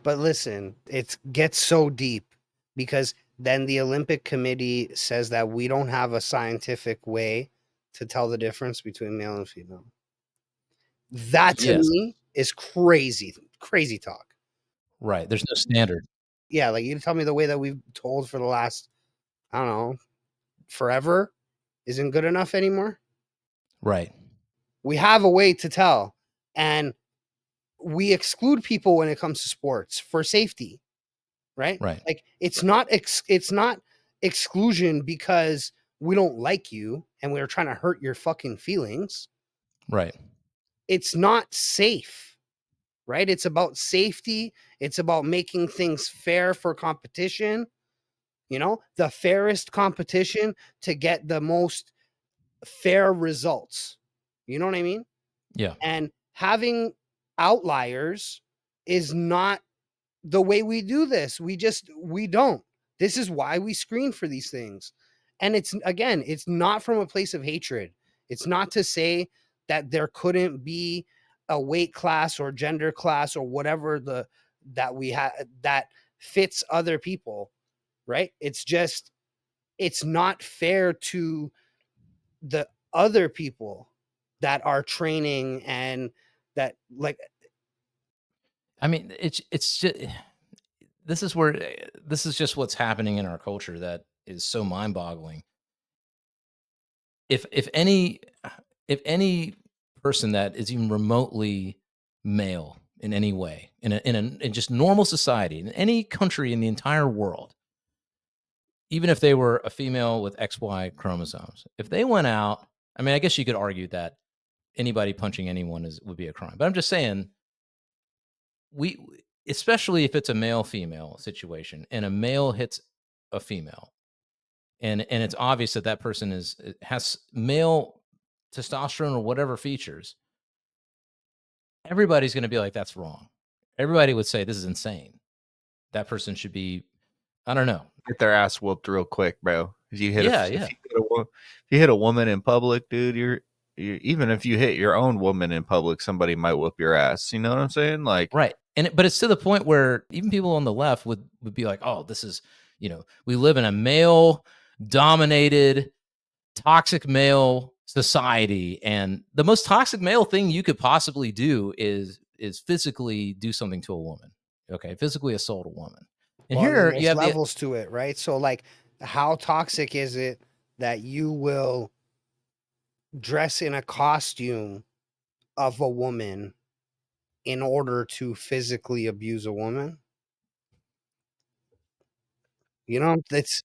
But listen, it gets so deep because then the Olympic Committee says that we don't have a scientific way to tell the difference between male and female. That to Yes. me is crazy, crazy talk. Right. There's no standard. Yeah, like you tell me the way that we've told for the last, I don't know, forever isn't good enough anymore. Right. We have a way to tell, and we exclude people when it comes to sports for safety, right? Right. Like it's not exclusion because we don't like you and we're trying to hurt your fucking feelings. Right. It's not safe, right? It's about safety. It's about making things fair for competition. You know, the fairest competition to get the most fair results. You know what I mean? Yeah. And having outliers is not the way we do this. We don't. This is why we screen for these things. And it's again, it's not from a place of hatred. It's not to say that there couldn't be a weight class or gender class or whatever that we have that fits other people, right? It's just it's not fair to the other people that are training and that like I mean, it's just this is where this is just what's happening in our culture that is so mind-boggling. If any person that is even remotely male in any way in just normal society in any country in the entire world, even if they were a female with XY chromosomes, if they went out, I mean, I guess you could argue that anybody punching anyone would be a crime. But I'm just saying, especially if it's a male female situation and a male hits a female, and it's obvious that that person has male testosterone or whatever features, everybody's going to be like, that's wrong. Everybody would say this is insane. That person should be, I don't know, Get their ass whooped real quick, bro. If you hit yeah. if you hit a woman in public, dude, you're even if you hit your own woman in public, somebody might whoop your ass. You know what I'm saying? Like, Right. But it's to the point where even people on the left would be like, oh, this is, we live in a male dominated, toxic male society. And the most toxic male thing you could possibly do is physically do something to a woman. Okay. Physically assault a woman. And Well, then here you there's have levels to it, right? So, like, how toxic is it that you will dress in a costume of a woman in order to physically abuse a woman? You know, it's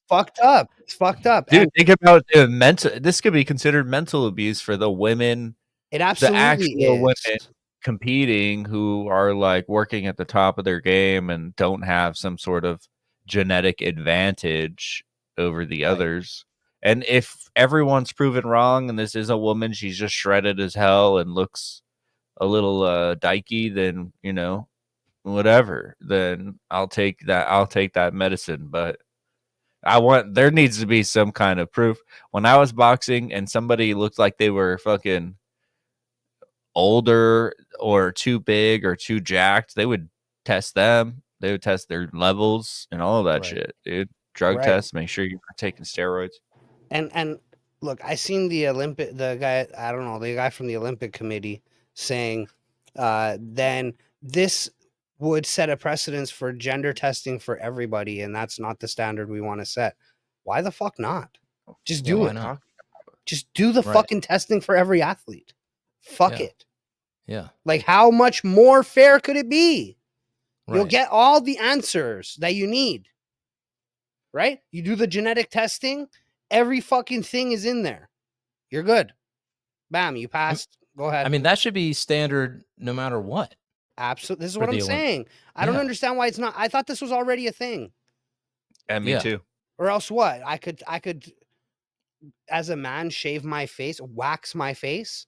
fucked up. It's fucked up, dude, and think about mental. This could be considered mental abuse for the women, it the absolutely actual women is. competing who are like working at the top of their game and don't have some sort of genetic advantage over the Right. others. And if everyone's proven wrong and this is a woman, she's just shredded as hell and looks a little dykey, then whatever. Then I'll take that. I'll take that medicine. But there needs to be some kind of proof. When I was boxing and somebody looked like they were fucking older or too big or too jacked, they would test them. They would test their levels and all of that Right. shit, dude. Drug Right. tests, make sure you're taking steroids. And look, I seen the guy from the Olympic Committee saying, then this would set a precedence for gender testing for everybody, and that's not the standard we want to set. Why the fuck not? Just Yeah, do why it. not? Just do the Right. fucking testing for every athlete. Fuck Yeah. it. Yeah. Like, how much more fair could it be? You'll Right. get all the answers that you need. Right? You do the genetic testing, every fucking thing is in there. You're good. Bam, you passed. Go ahead. I mean, that should be standard no matter what. Absolutely. This is for what I'm the Olymp- saying. I don't Yeah. understand why it's not. I thought this was already a thing. And me Yeah. too. Or else what? I could as a man shave my face, wax my face.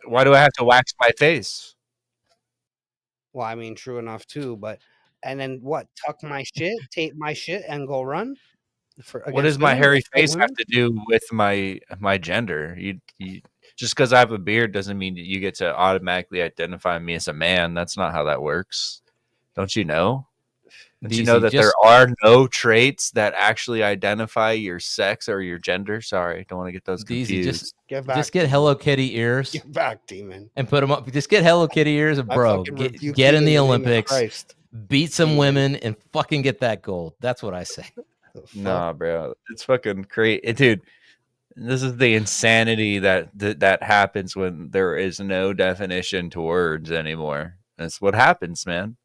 Why do I have to wax my face? Well, I mean, true enough too, but and then what? Tuck my shit, tape my shit, and go run What does against my women, hairy fight face have women? to do with my gender? You just because I have a beard doesn't mean that you get to automatically identify me as a man. That's not how that works. Don't you know? Don't you know Deezy, that there are no traits that actually identify your sex or your gender? Sorry, don't want to get those Deezy, confused. Get back. just get Hello Kitty ears Get back, demon. and put them up. Just get Hello Kitty ears, and I bro, fucking get rebuke in you the name of Olympics, Christ. beat some Demon. women, and fucking get that gold. That's what I say. The fuck? Nah, bro, it's fucking crazy, dude. This is the insanity that happens when there is no definition to words anymore. That's what happens, man.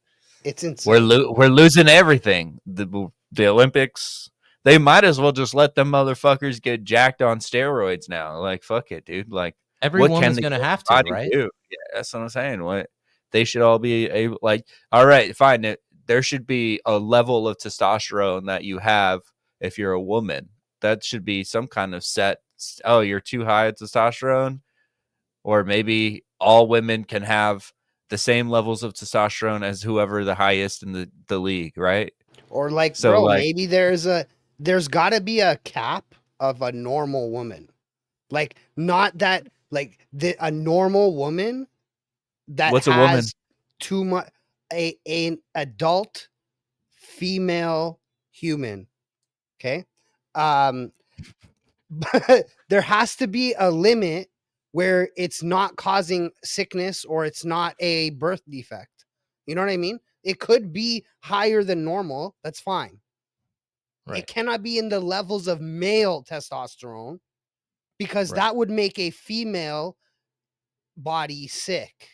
It's insane. We're losing everything. The Olympics. They might as well just let them motherfuckers get jacked on steroids now. Like, fuck it, dude. Like, Every what can woman's the gonna human have to, body right? do? Yeah, that's what I'm saying. What they should all be able, like, all right, fine. There should be a level of testosterone that you have if you're a woman. That should be some kind of set. Oh, you're too high at testosterone, or maybe all women can have the same levels of testosterone as whoever the highest in the league, right? Or like, So, bro, like, maybe there's got to be a cap of a normal woman. Like, not that like a normal woman that what's has a woman? too much an adult female human. Okay. But there has to be a limit where it's not causing sickness or it's not a birth defect. You know what I mean? It could be higher than normal. That's fine. Right. It cannot be in the levels of male testosterone because Right. that would make a female body sick.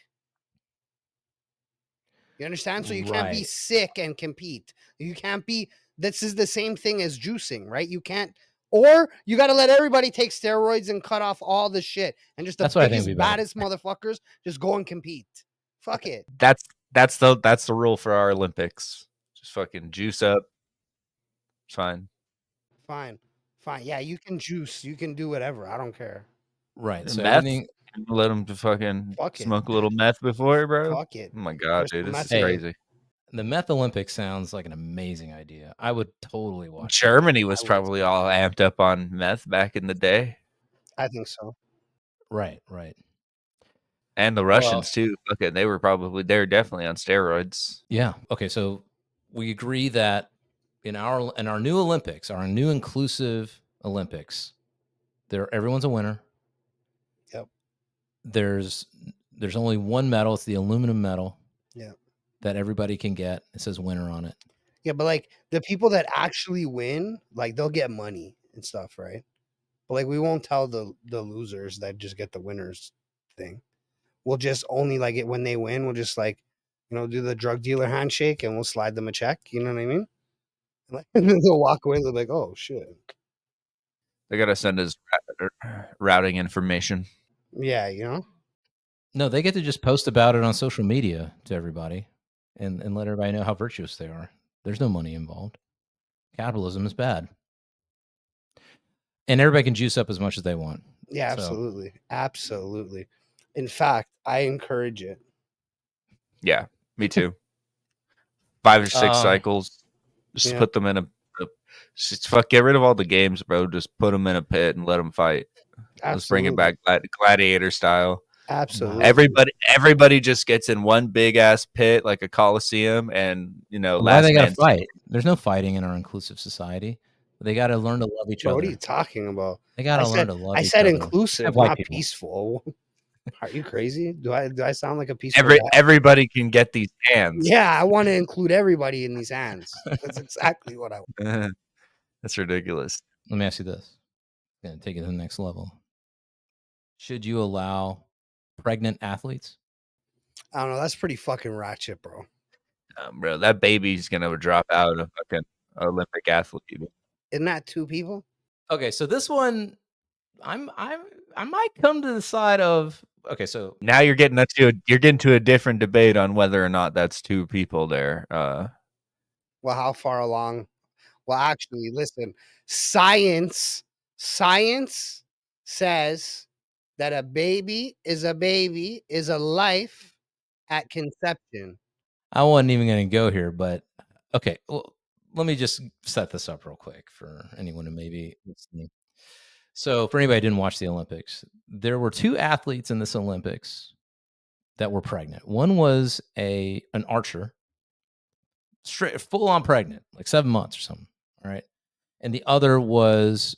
You understand? So you can't be Right. sick and compete. You can't be, this is the same thing as juicing, right? You can't, or you got to let everybody take steroids and cut off all the shit. And just the That's what I think would biggest, be better. baddest motherfuckers just go and compete. Fuck it. That's the rule for our Olympics. Just fucking juice up. It's fine. Fine. Fine. Yeah, you can juice. You can do whatever. I don't care. Right. So Meth. everything. Let them to fucking Fuck it. smoke a little meth before, bro. Fuck it. Oh my god, Crystal dude, this is meth. crazy. The Meth Olympics sounds like an amazing idea. I would totally watch. Germany was I would probably all amped up on meth back in the day, I think so. Right. Right. and the Russians too. Okay, they were definitely on steroids. Yeah. Okay. So we agree that in our new Olympics, our new inclusive Olympics, everyone's a winner. Yep. There's only one medal. It's the aluminum medal. Yeah. That everybody can get. It says winner on it. Yeah, but like the people that actually win, like they'll get money and stuff, right? But like we won't tell the losers that just get the winners thing. We'll just only like it when they win, we'll just like, do the drug dealer handshake and we'll slide them a check. You know what I mean? Like, and then they'll walk away. They're like, "Oh shit." They gotta send us routing information. Yeah, No, they get to just post about it on social media to everybody and let everybody know how virtuous they are. There's no money involved. Capitalism is bad. And everybody can juice up as much as they want. Yeah, absolutely. Absolutely. In fact, I encourage it. Yeah, me too. 5 or 6 cycles. Just put them in just get rid of all the games, bro. Just put them in a pit and let them fight. Absolutely. Let's bring it back gladiator style. Absolutely. Everybody just gets in one big ass pit like a coliseum, and why they gotta fight? There's no fighting in our inclusive society. They got to learn to love each other. What are you talking about? They got to learn to love each other. I said inclusive, not people. peaceful. Are you crazy? Do I sound like a peaceful everybody can get these hands? Yeah, I want to include everybody in these hands. That's exactly what I want. That's ridiculous. Let me ask you this. I'm gonna take it to the next level. Should you allow pregnant athletes? I don't know. That's pretty fucking ratchet, bro. Bro, that baby's gonna drop out of fucking Olympic athlete. Isn't that 2 people? Okay, so this one, I might come to the side of okay. So now you're getting to a different debate on whether or not that's 2 people there. Well, how far along? Well, actually, listen. Science says that a baby is a life at conception. I wasn't even going to go here, but okay. Well, let me just set this up real quick for anyone who may be listening. So, for anybody who didn't watch the Olympics, there were 2 athletes in this Olympics that were pregnant. One was an archer, straight full on pregnant, like 7 months or something. All right, and the other was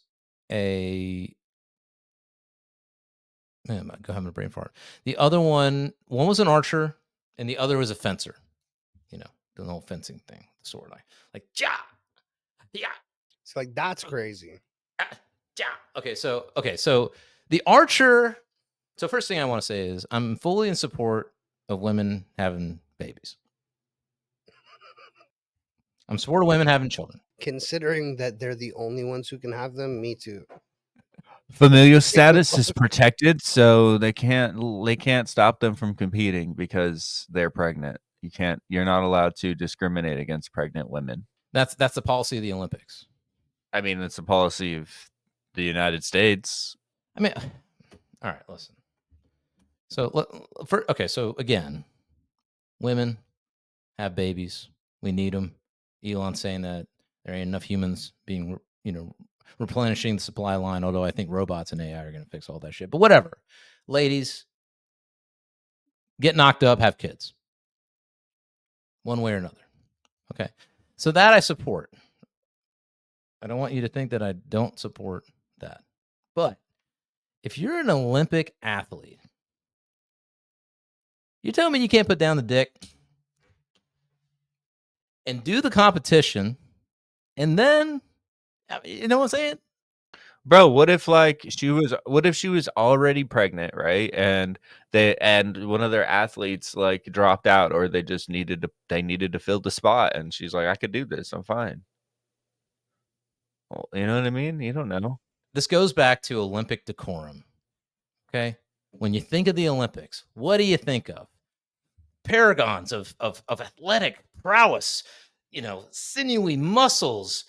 I'm having a brain fart. The other one was an archer, and the other was a fencer. The whole fencing thing, the sword, like yeah. It's like that's crazy. Okay, so the archer. So first thing I want to say is I'm fully in support of women having babies. I'm support of women having children. Considering that they're the only ones who can have them, me too. Familial status is protected, so they can't stop them from competing because they're pregnant. You're not allowed to discriminate against pregnant women. That's the policy of the Olympics. I mean, it's a policy of the United States. I mean, all right, listen. So again, women have babies. We need them. Elon's saying that there ain't enough humans being, replenishing the supply line, although I think robots and AI are going to fix all that shit. But whatever. Ladies, get knocked up, have kids. One way or another. Okay. So that I support. I don't want you to think that I don't support that. But if you're an Olympic athlete, you tell me you can't put down the dick? and do the competition, and then you know what I'm saying? Bro, what if she was already pregnant, right? And one of their athletes like dropped out, or they needed to fill the spot, and she's like, I could do this, I'm fine. Well, you know what I mean? You don't know. This goes back to Olympic decorum. Okay. When you think of the Olympics, what do you think of? Paragons of athletic prowess, sinewy muscles,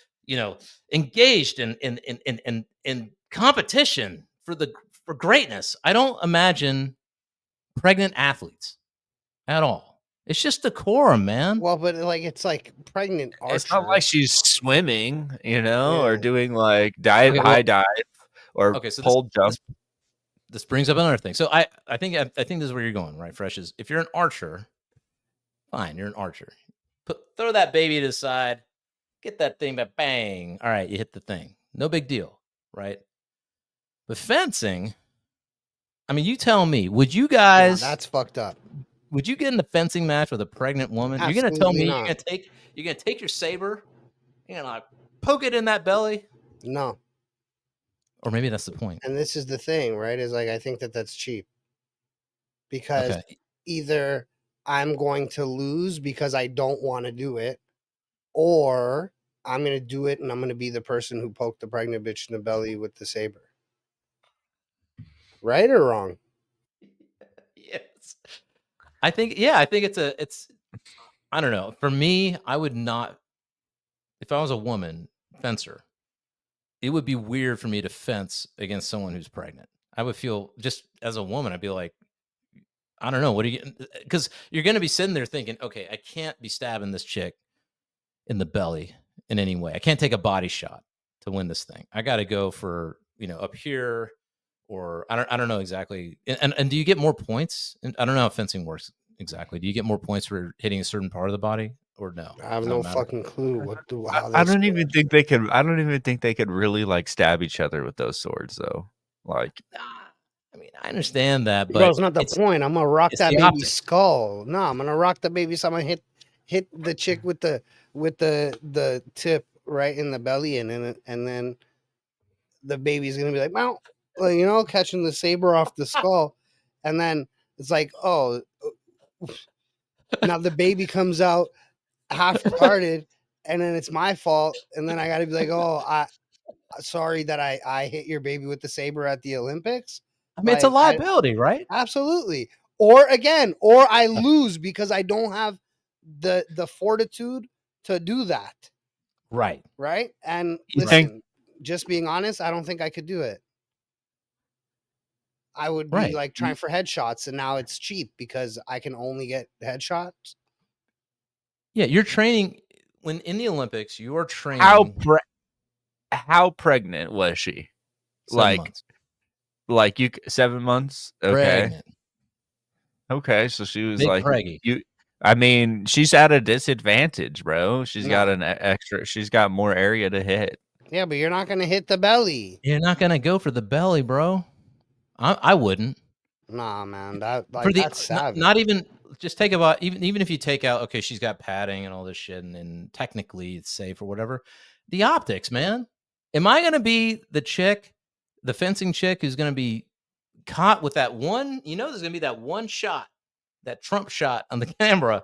engaged in competition for greatness. I don't imagine pregnant athletes at all. It's just decorum, man. Well, but it's like pregnant archer. It's not like she's swimming, or Yeah. doing like high dive or pole jump. This brings up another thing. So I think this is where you're going, right? Fresh is if you're an archer, fine, you're an archer. Throw that baby to the side, get that thing, but bang. All right, you hit the thing. No big deal, right? But fencing, I mean, you tell me, would you guys? No, that's fucked up. Would you get in a fencing match with a pregnant woman? Absolutely you're gonna tell me not. you're gonna take your saber, you're gonna like poke it in that belly? No. Or maybe that's the point. And this is the thing, right? Is like I think that's cheap. Because either I'm going to lose because I don't want to do it, or I'm going to do it and I'm going to be the person who poked the pregnant bitch in the belly with the saber. Right or wrong? Yes. I think it's I don't know. For me, I would not, if I was a woman fencer, it would be weird for me to fence against someone who's pregnant. I would feel, just as a woman, I'd be like, I don't know. What are you, because you're going to be sitting there thinking, okay, I can't be stabbing this chick in the belly in any way. I can't take a body shot to win this thing. I got to go for, up here, or I don't know exactly. And do you get more points? I don't know how fencing works exactly. Do you get more points for hitting a certain part of the body, or no? I have no fucking clue I don't even think they could. I don't even think they could really like stab each other with those swords, though. Like, I mean, I understand that, but bro, it's not the point. I'm gonna rock that baby's optic. skull. No, I'm gonna rock the baby. So I'm gonna hit the chick with the tip right in the belly, and then the baby's gonna be like, "Meow," catching the saber off the skull, and then it's like, oh, now the baby comes out half retarded, and then it's my fault, and then I got to be like, oh, sorry that I hit your baby with the saber at the Olympics. I mean, it's a liability, right? Absolutely. Or I lose because I don't have the fortitude to do that. Right. Right. And listen, just being honest, I don't think I could do it. I would be like trying for headshots, and now it's cheap because I can only get headshots. Yeah, you're training when in the Olympics. You are training. How pregnant was she? 7 months. Like 7 months? Okay. Pregnant. Okay, so she was Big like preggy. I mean, she's at a disadvantage, bro. She's got an extra. She's got more area to hit. Yeah, but you're not gonna hit the belly. You're not gonna go for the belly, bro. I wouldn't. Nah, man. That's savage. Not even. Just take about even if you take out, okay, she's got padding and all this shit, and technically it's safe or whatever. The optics, man. Am I gonna be the fencing chick who's gonna be caught with that one? There's gonna be that one shot, that Trump shot on the camera,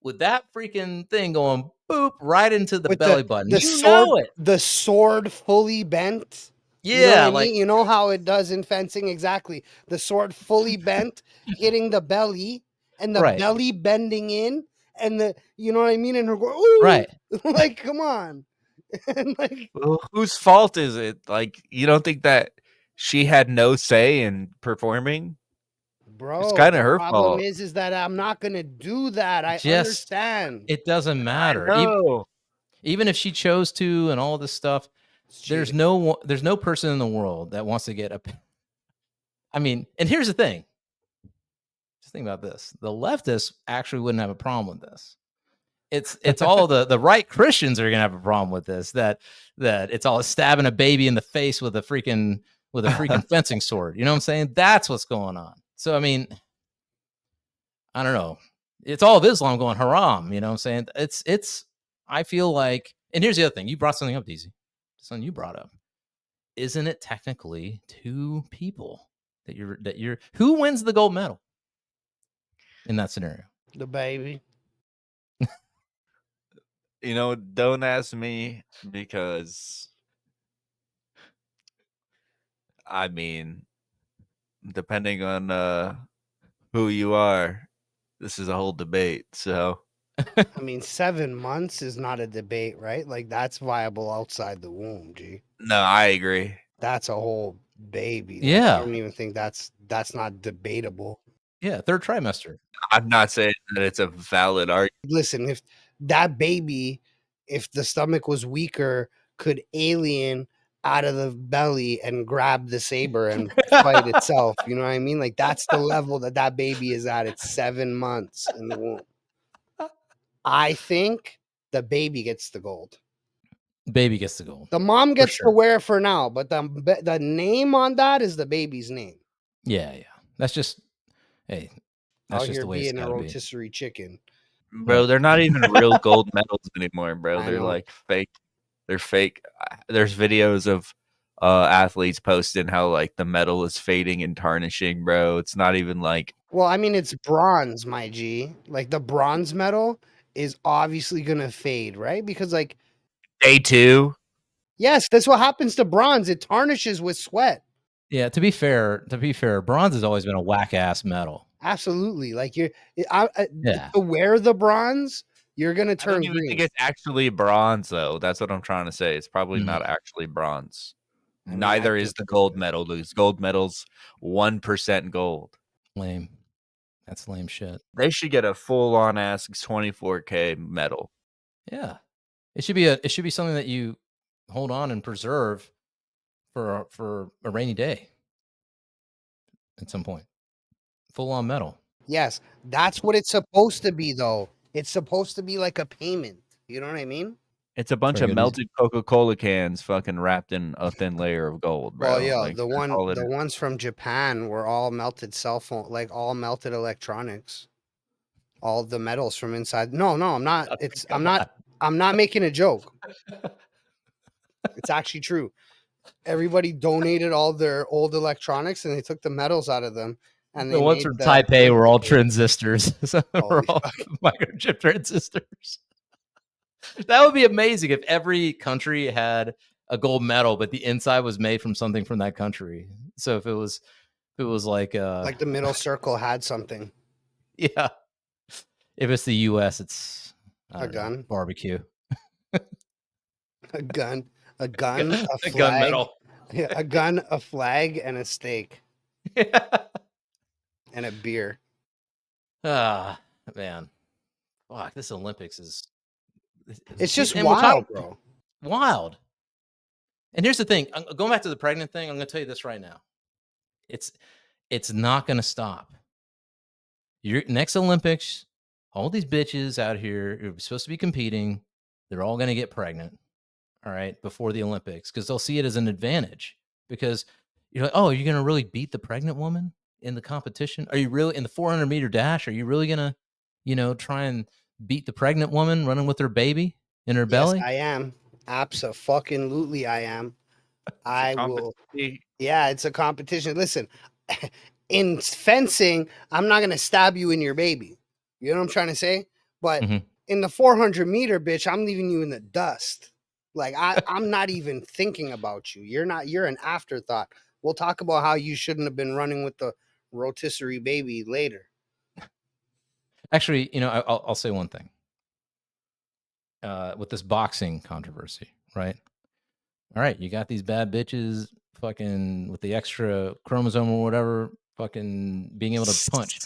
with that freaking thing going boop right into the belly button. The sword fully bent. Yeah, I mean? You know how it does in fencing exactly. The sword fully bent, hitting the belly, and the belly bending in, and you know what I mean? And her going, ooh, right. Like, come on. And well, whose fault is it? Like, you don't think that she had no say in performing? Bro, it's kind of her fault. fault. Is that I'm not going to do that. I understand. It doesn't matter. Even if she chose to and all this stuff, there's no person in the world that wants to get a. I mean, and here's the thing. Just think about this. The leftists actually wouldn't have a problem with this. It's all the right Christians are gonna have a problem with this. That it's all stabbing a baby in the face with a freaking fencing sword. You know what I'm saying? That's what's going on. So I mean, I don't know. It's all of Islam going haram. You know what I'm saying? It's I feel like, and here's the other thing. You brought something up, Deezy. Something you brought up. Isn't it technically two people that you're who wins the gold medal in that scenario? The baby. You know, don't ask me because I mean, depending on who you are, this is a whole debate. So I mean, 7 months is not a debate, right? Like that's viable outside the womb, G. no, I agree. That's a whole baby. Like, Yeah. I don't even think that's not debatable. Yeah, third trimester. I'm not saying that it's a valid argument. Listen, if that baby, if the stomach was weaker, could alien out of the belly and grab the saber and fight itself. You know what I mean? Like that's the level that baby is at. It's 7 months in the womb. I think the baby gets the gold. Baby gets the gold. The mom gets sure. to wear it for now, but the name on that is the baby's name. Yeah. That's just, hey, that's Out just here the way it's being a gotta be. rotisserie chicken. Bro, they're not even real gold medals anymore, bro. I They're know. like fake. They're fake. There's videos of athletes posting how like the medal is fading and tarnishing, bro. It's not even like Well, I mean, it's bronze, my G. Like the bronze medal is obviously gonna fade, right? Because like, day 2. yes, that's what happens to bronze. It tarnishes with sweat. Yeah, to be fair, bronze has always been a whack ass medal. Absolutely. Like to wear the bronze, you're gonna I turn don't even green. think it's actually bronze though. That's what I'm trying to say. It's probably not actually bronze. I mean, Neither is the gold medal. Those gold medals 1% gold. Lame. That's lame shit. They should get a full on ass 24K medal. Yeah. It should be something that you hold on and preserve for a rainy day at some point. Full on medal. Yes, that's what it's supposed to be, though. It's supposed to be like a payment. You know what I mean? It's a bunch Very of good, melted Coca-Cola cans fucking wrapped in a thin layer of gold, bro. Well, yeah, Like, the that's all it is. ones from Japan were all melted cell phone, like all melted electronics. All the metals from inside. No, I'm not. I'm not making a joke. It's actually true. Everybody donated all their old electronics and they took the metals out of them. And The ones from Taipei were all transistors. We're all microchip transistors. That would be amazing if every country had a gold medal, but the inside was made from something from that country. So if it was like the middle circle had something. Yeah. If it's the US, it's A gun. Barbecue. A gun, a flag, a gun medal. Yeah, a gun, a flag, and a steak. And a beer. Ah, man. Fuck, this Olympics is it's just wild, bro. Wild. And here's the thing. Going back to the pregnant thing, I'm going to tell you this right now. It's not going to stop. Your next Olympics, all these bitches out here who are supposed to be competing, they're all going to get pregnant, all right, before the Olympics, because they'll see it as an advantage. Because you're like, oh, you're going to really beat the pregnant woman in the competition? Are you really in the 400-meter dash? Are you really going to, try and beat the pregnant woman running with her baby in her belly? Yes, I am. Abso-fucking-lutely, I am. I will. Yeah, it's a competition. Listen, in fencing, I'm not going to stab you in your baby. You know what I'm trying to say? But in the 400-meter, bitch, I'm leaving you in the dust. Like, I'm not even thinking about you. You're an afterthought. We'll talk about how you shouldn't have been running with the rotisserie baby later. Actually, I'll say one thing. With this boxing controversy, right? All right, you got these bad bitches fucking with the extra chromosome or whatever, fucking being able to punch.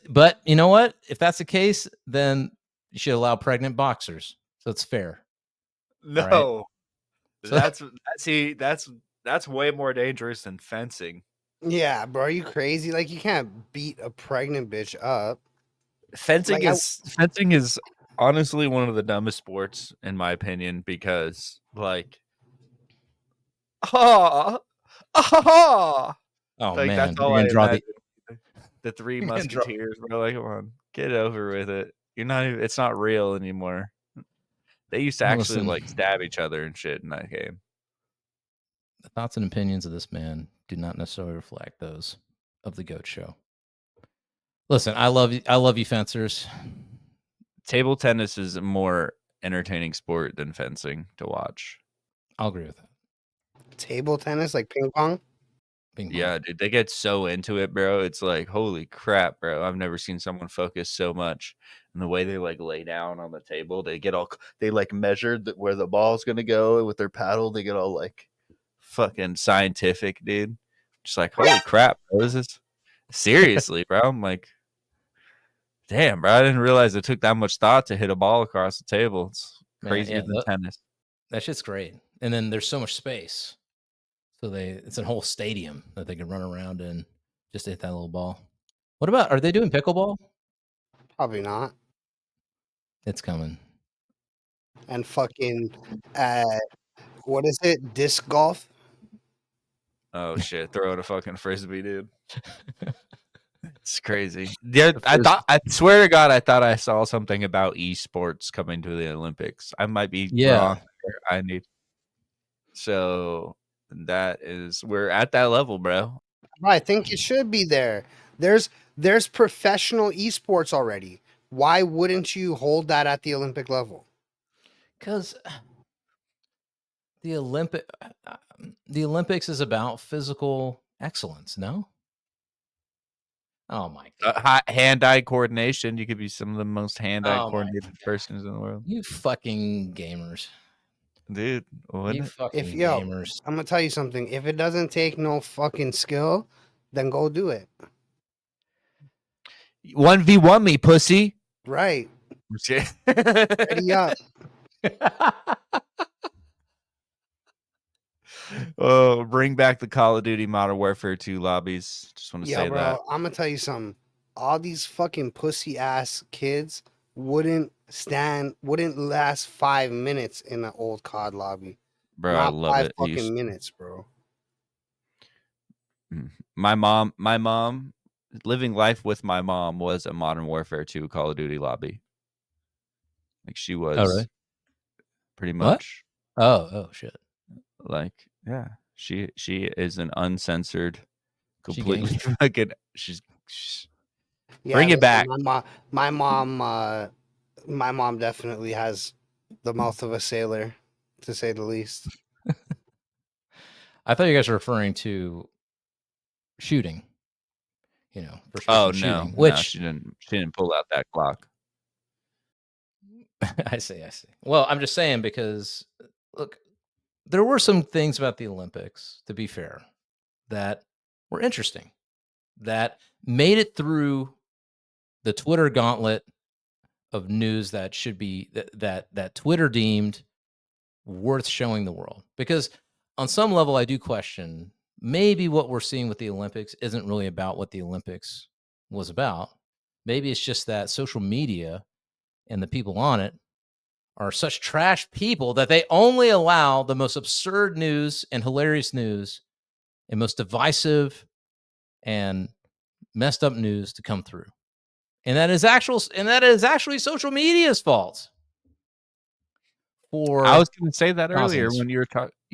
But you know what? If that's the case, then you should allow pregnant boxers. So it's fair. No, right? That's way more dangerous than fencing. Yeah, bro, are you crazy? Like, you can't beat a pregnant bitch up. Fencing is honestly one of the dumbest sports in my opinion because like oh like, man, that's all I imagine. The Three Musketeers, bro. Like, come on, get over with it. You're not even, it's not real anymore. They used to actually Listen, like stab each other and shit in that game. the thoughts and opinions of this man do not necessarily reflect those of the GOAT Show. Listen, I love you, fencers. Table tennis is a more entertaining sport than fencing to watch. I'll agree with that. Table tennis, like ping pong. Ping pong. Yeah, dude, they get so into it, bro. It's like, holy crap, bro. I've never seen someone focus so much. And the way they like lay down on the table, they like measured where the ball's gonna go with their paddle. They get all like fucking scientific, dude. Just like, holy crap, bro. This is seriously, bro. I'm like, damn, bro. I didn't realize it took that much thought to hit a ball across the table. It's Man, crazier yeah, than tennis. that shit's great. And then there's so much space. So it's a whole stadium that they can run around in just to hit that little ball. What about, are they doing pickleball? Probably not. It's coming. And fucking, what is it? Disc golf. Oh shit, throwing a fucking frisbee, dude. It's crazy. Yeah, I swear to God, I thought I saw something about esports coming to the Olympics. I might be wrong. So we're at that level, bro. I think it should be there. There's professional esports already. Why wouldn't you hold that at the Olympic level? Because the Olympics is about physical excellence, no? Oh my God. Hand-eye coordination. You could be some of the most hand-eye Oh my coordinated persons in the world. You fucking gamers. Dude, You fucking gamers. I'm gonna tell you something. If it doesn't take no fucking skill, then go do it. 1v1 me, pussy. Right. Ready Ready up. Oh, bring back the Call of Duty Modern Warfare 2 lobbies. Just want to say bro, that. I'm gonna tell you something. All these fucking pussy ass kids wouldn't last 5 minutes in an old COD lobby. Bro, Not I love 5 it. fucking minutes, bro. My mom, living life with my mom was a Modern Warfare 2 Call of Duty lobby. Like she was really? Pretty much. What? Oh shit. Like, yeah. She is an uncensored, completely fucking she's bring it back. My mom definitely has the mouth of a sailor, to say the least. I thought you guys were referring to shooting. You know, Oh shooting, no, she didn't pull out that clock. I see. Well, I'm just saying because look, there were some things about the Olympics, to be fair, that were interesting, that made it through the Twitter gauntlet of news that should be that Twitter deemed worth showing the world. Because on some level, I do question maybe what we're seeing with the Olympics isn't really about what the Olympics was about. Maybe it's just that social media and the people on it are such trash people that they only allow the most absurd news and hilarious news and most divisive and messed up news to come through. And that is actually social media's fault. I was going to say that earlier when you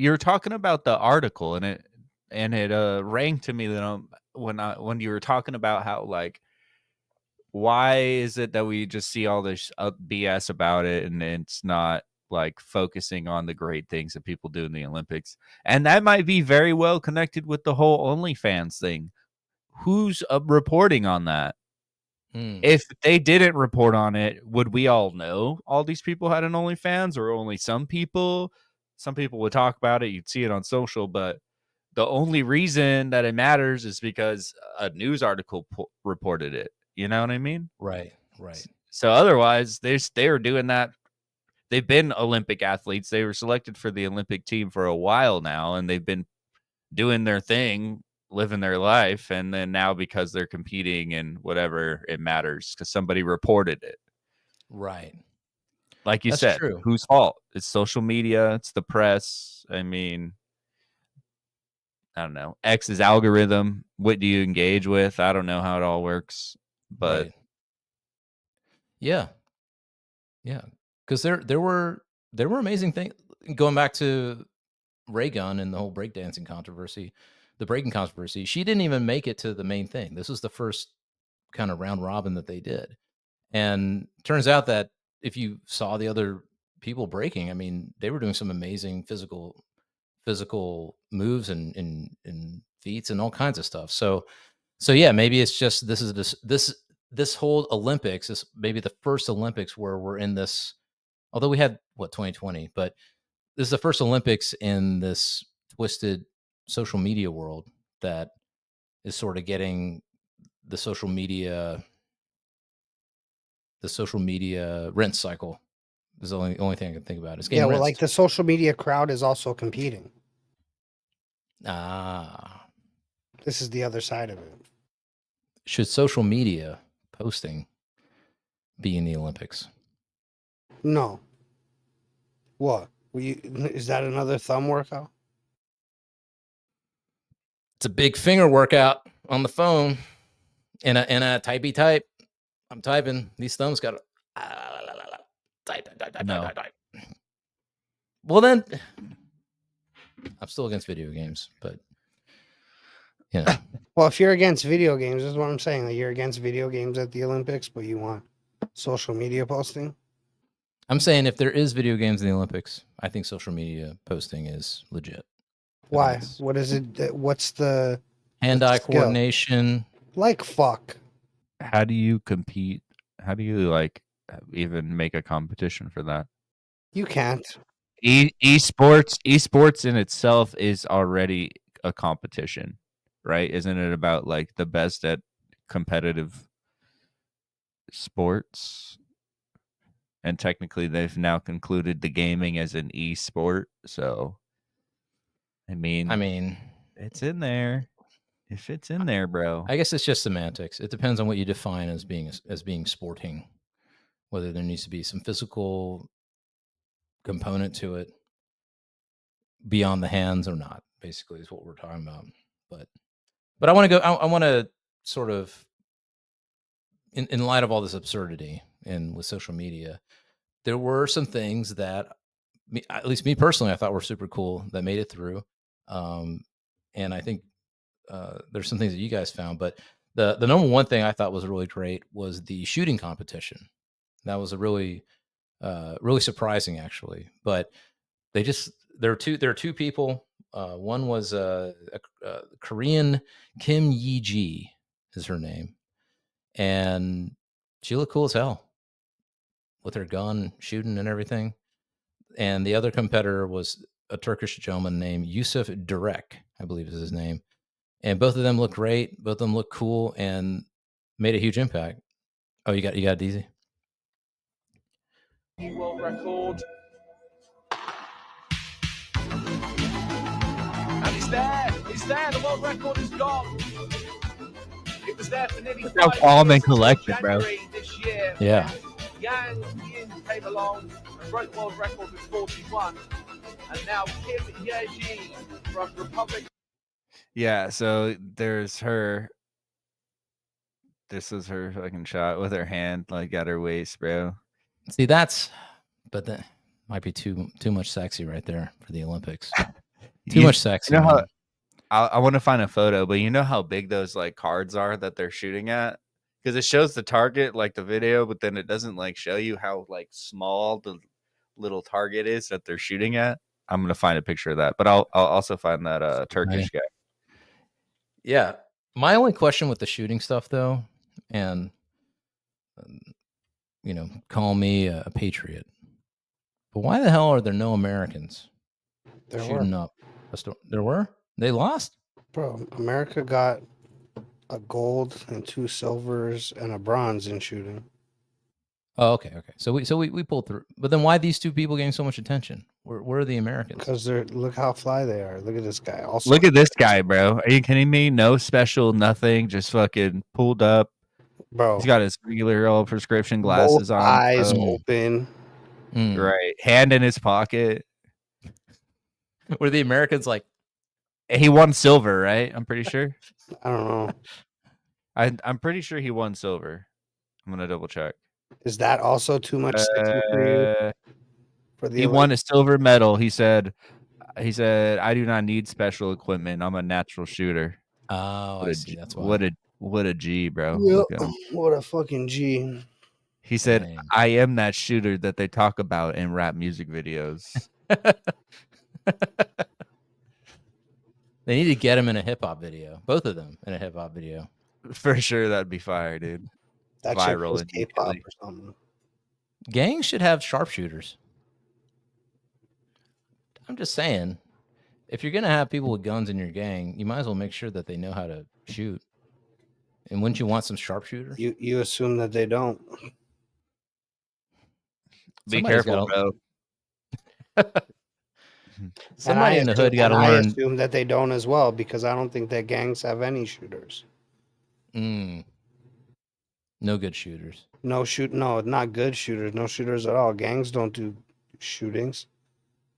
were talking about the article, and it rang to me that when you were talking about how, like, why is it that we just see all this BS about it and it's not like focusing on the great things that people do in the Olympics? And that might be very well connected with the whole OnlyFans thing. Who's reporting on that? If they didn't report on it, would we all know all these people had an OnlyFans, or only some people? Some people would talk about it. You'd see it on social, but the only reason that it matters is because a news article reported it. You know what I mean? Right. So otherwise, they were doing that. They've been Olympic athletes. They were selected for the Olympic team for a while now, and they've been doing their thing, living their life, and then now because they're competing and whatever, it matters because somebody reported it. Right. Like you That's said, true. whose fault? It's social media. It's the press. I mean, I don't know. X's algorithm. What do you engage with? I don't know how it all works, but right. Yeah. Because there were there were amazing things. Going back to RAYGUN and the whole breakdancing controversy, the breaking controversy, she didn't even make it to the main thing. This was the first kind of round robin that they did. And turns out that if you saw the other people breaking, I mean, they were doing some amazing physical moves and feats and all kinds of stuff. So yeah, maybe it's just this whole Olympics is maybe the first Olympics where we're in this. Although we had 2020, but this is the first Olympics in this twisted social media world that is sort of getting the social media rent cycle. Is the only thing I can think about. It's getting Yeah, well, rinsed. like the social media crowd is also competing. This is the other side of it. Should social media posting be in the Olympics? No. What? Is that another thumb workout? It's a big finger workout on the phone and a typey type. I'm typing. These thumbs got to type. No. Well, then I'm still against video games, but you know. Well, if you're against video games, this is what I'm saying. That you're against video games at the Olympics, but you want social media posting. I'm saying if there is video games in the Olympics, I think social media posting is legit. Why? What is it? What's the hand-eye skill? coordination? Like fuck. How do you compete? How do you like even make a competition for that? You can't. Esports in itself is already a competition, right? Isn't it about like the best at competitive sports? And technically they've now concluded the gaming as an esport, so I mean it's in there. If it's in there, bro. I guess it's just semantics. It depends on what you define as being sporting. Whether there needs to be some physical component to it beyond the hands or not, basically is what we're talking about. But I want to go. I want to sort of, in light of all this absurdity and with social media, there were some things that, at least me personally, I thought were super cool that made it through. And I think there's some things that you guys found, but the number one thing I thought was really great was the shooting competition. That was a really surprising, actually. But there are two people. One was a Korean, Kim Yeji is her name, and she looked cool as hell with her gun shooting and everything. And the other competitor was a Turkish gentleman named Yusuf Durek, I believe is his name. And both of them looked great. Both of them looked cool and made a huge impact. Oh, you got Deezy? World record. And it's there. The world record is gone. It was there for nearly 5 years. Calm and collected, bro. This year. Yeah. Yang Yin came along and broke the world record with 41. And now Kim Yeji from Republic. Yeah, so there's her. This is her fucking shot with her hand like at her waist, bro. See, but that might be too much sexy right there for the Olympics. Too much sexy. You know how, I want to find a photo, but you know how big those like cards are that they're shooting at? Because it shows the target, like the video, but then it doesn't like show you how like small the little target is that they're shooting at. I'm gonna find a picture of that, but I'll also find that Turkish guy. Yeah, my only question with the shooting stuff, though, and call me a patriot, but why the hell are there no Americans shooting up a store? There were. They lost. Bro, America got a gold and 2 silvers and a bronze in shooting. Oh, okay. So we pulled through. But then why these two people getting so much attention? Where are the Americans? Because look how fly they are. Look at this guy. Also, look at this guy, bro. Are you kidding me? No special, nothing. Just fucking pulled up. Bro, he's got his regular old prescription glasses both on. Eyes open. Right. Hand in his pocket. Were the Americans like? He won silver, right? I'm pretty sure. I don't know. I'm pretty sure he won silver. I'm gonna double check. Is that also too much sexy for you? For the He won a silver medal. He said, I do not need special equipment. I'm a natural shooter. Oh, What I a see. G, That's why. what a G, bro. Yep. Look at him. What a fucking G. He said, Dang. I am that shooter that they talk about in rap music videos. They need to get him in a hip hop video. Both of them in a hip hop video. For sure, that'd be fire, dude. That shit Viral was K-pop immediately. or something. Gangs should have sharpshooters. I'm just saying, if you're gonna have people with guns in your gang, you might as well make sure that they know how to shoot. And wouldn't you want some sharpshooters? You assume that they don't. Be Somebody's careful, gotta- bro. Somebody in the hood got to I learn. assume that they don't as well because I don't think that gangs have any shooters. No good shooters. No, not good shooters. No shooters at all. Gangs don't do shootings.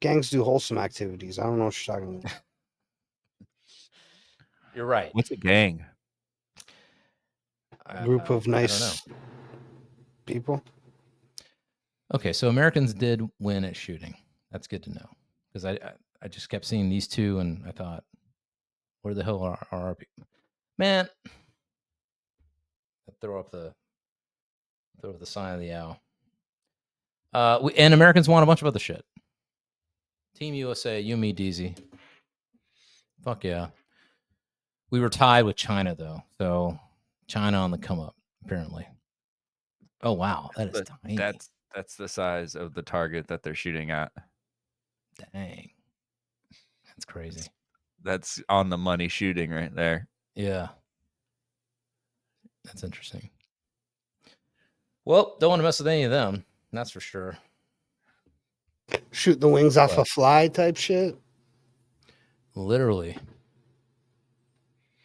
Gangs do wholesome activities. I don't know what you're talking about. You're right. What's a gang? Group of I don't know. nice people. Okay, so Americans did win at shooting. That's good to know because I just kept seeing these two and I thought, where the hell are our people? Man, throw up the sign of the owl. And Americans won a bunch of other shit. Team USA, you, me, Deezy. Fuck yeah. We were tied with China though, so China on the come up apparently. Oh wow, that is tiny. That's the size of the target that they're shooting at. Dang, that's crazy. That's on the money shooting right there. Yeah, that's interesting. Well, don't want to mess with any of them. That's for sure. Shoot the wings off a fly type shit. Literally,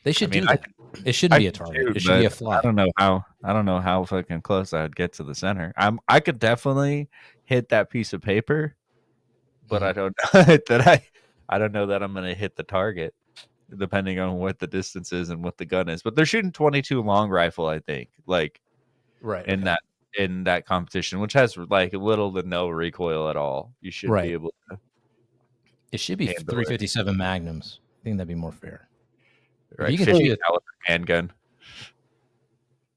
they should I mean, do that. It shouldn't be a target. It should be a fly. I don't know how fucking close I'd get to the center. I could definitely hit that piece of paper, but I don't know I don't know that I'm gonna hit the target, depending on what the distance is and what the gun is. But they're shooting 22 long rifle, I think, like right in that competition, which has like little to no recoil at all. You should be able to. It should be 357 Magnums. I think that'd be more fair. Right, you can 50 shoot caliber handgun.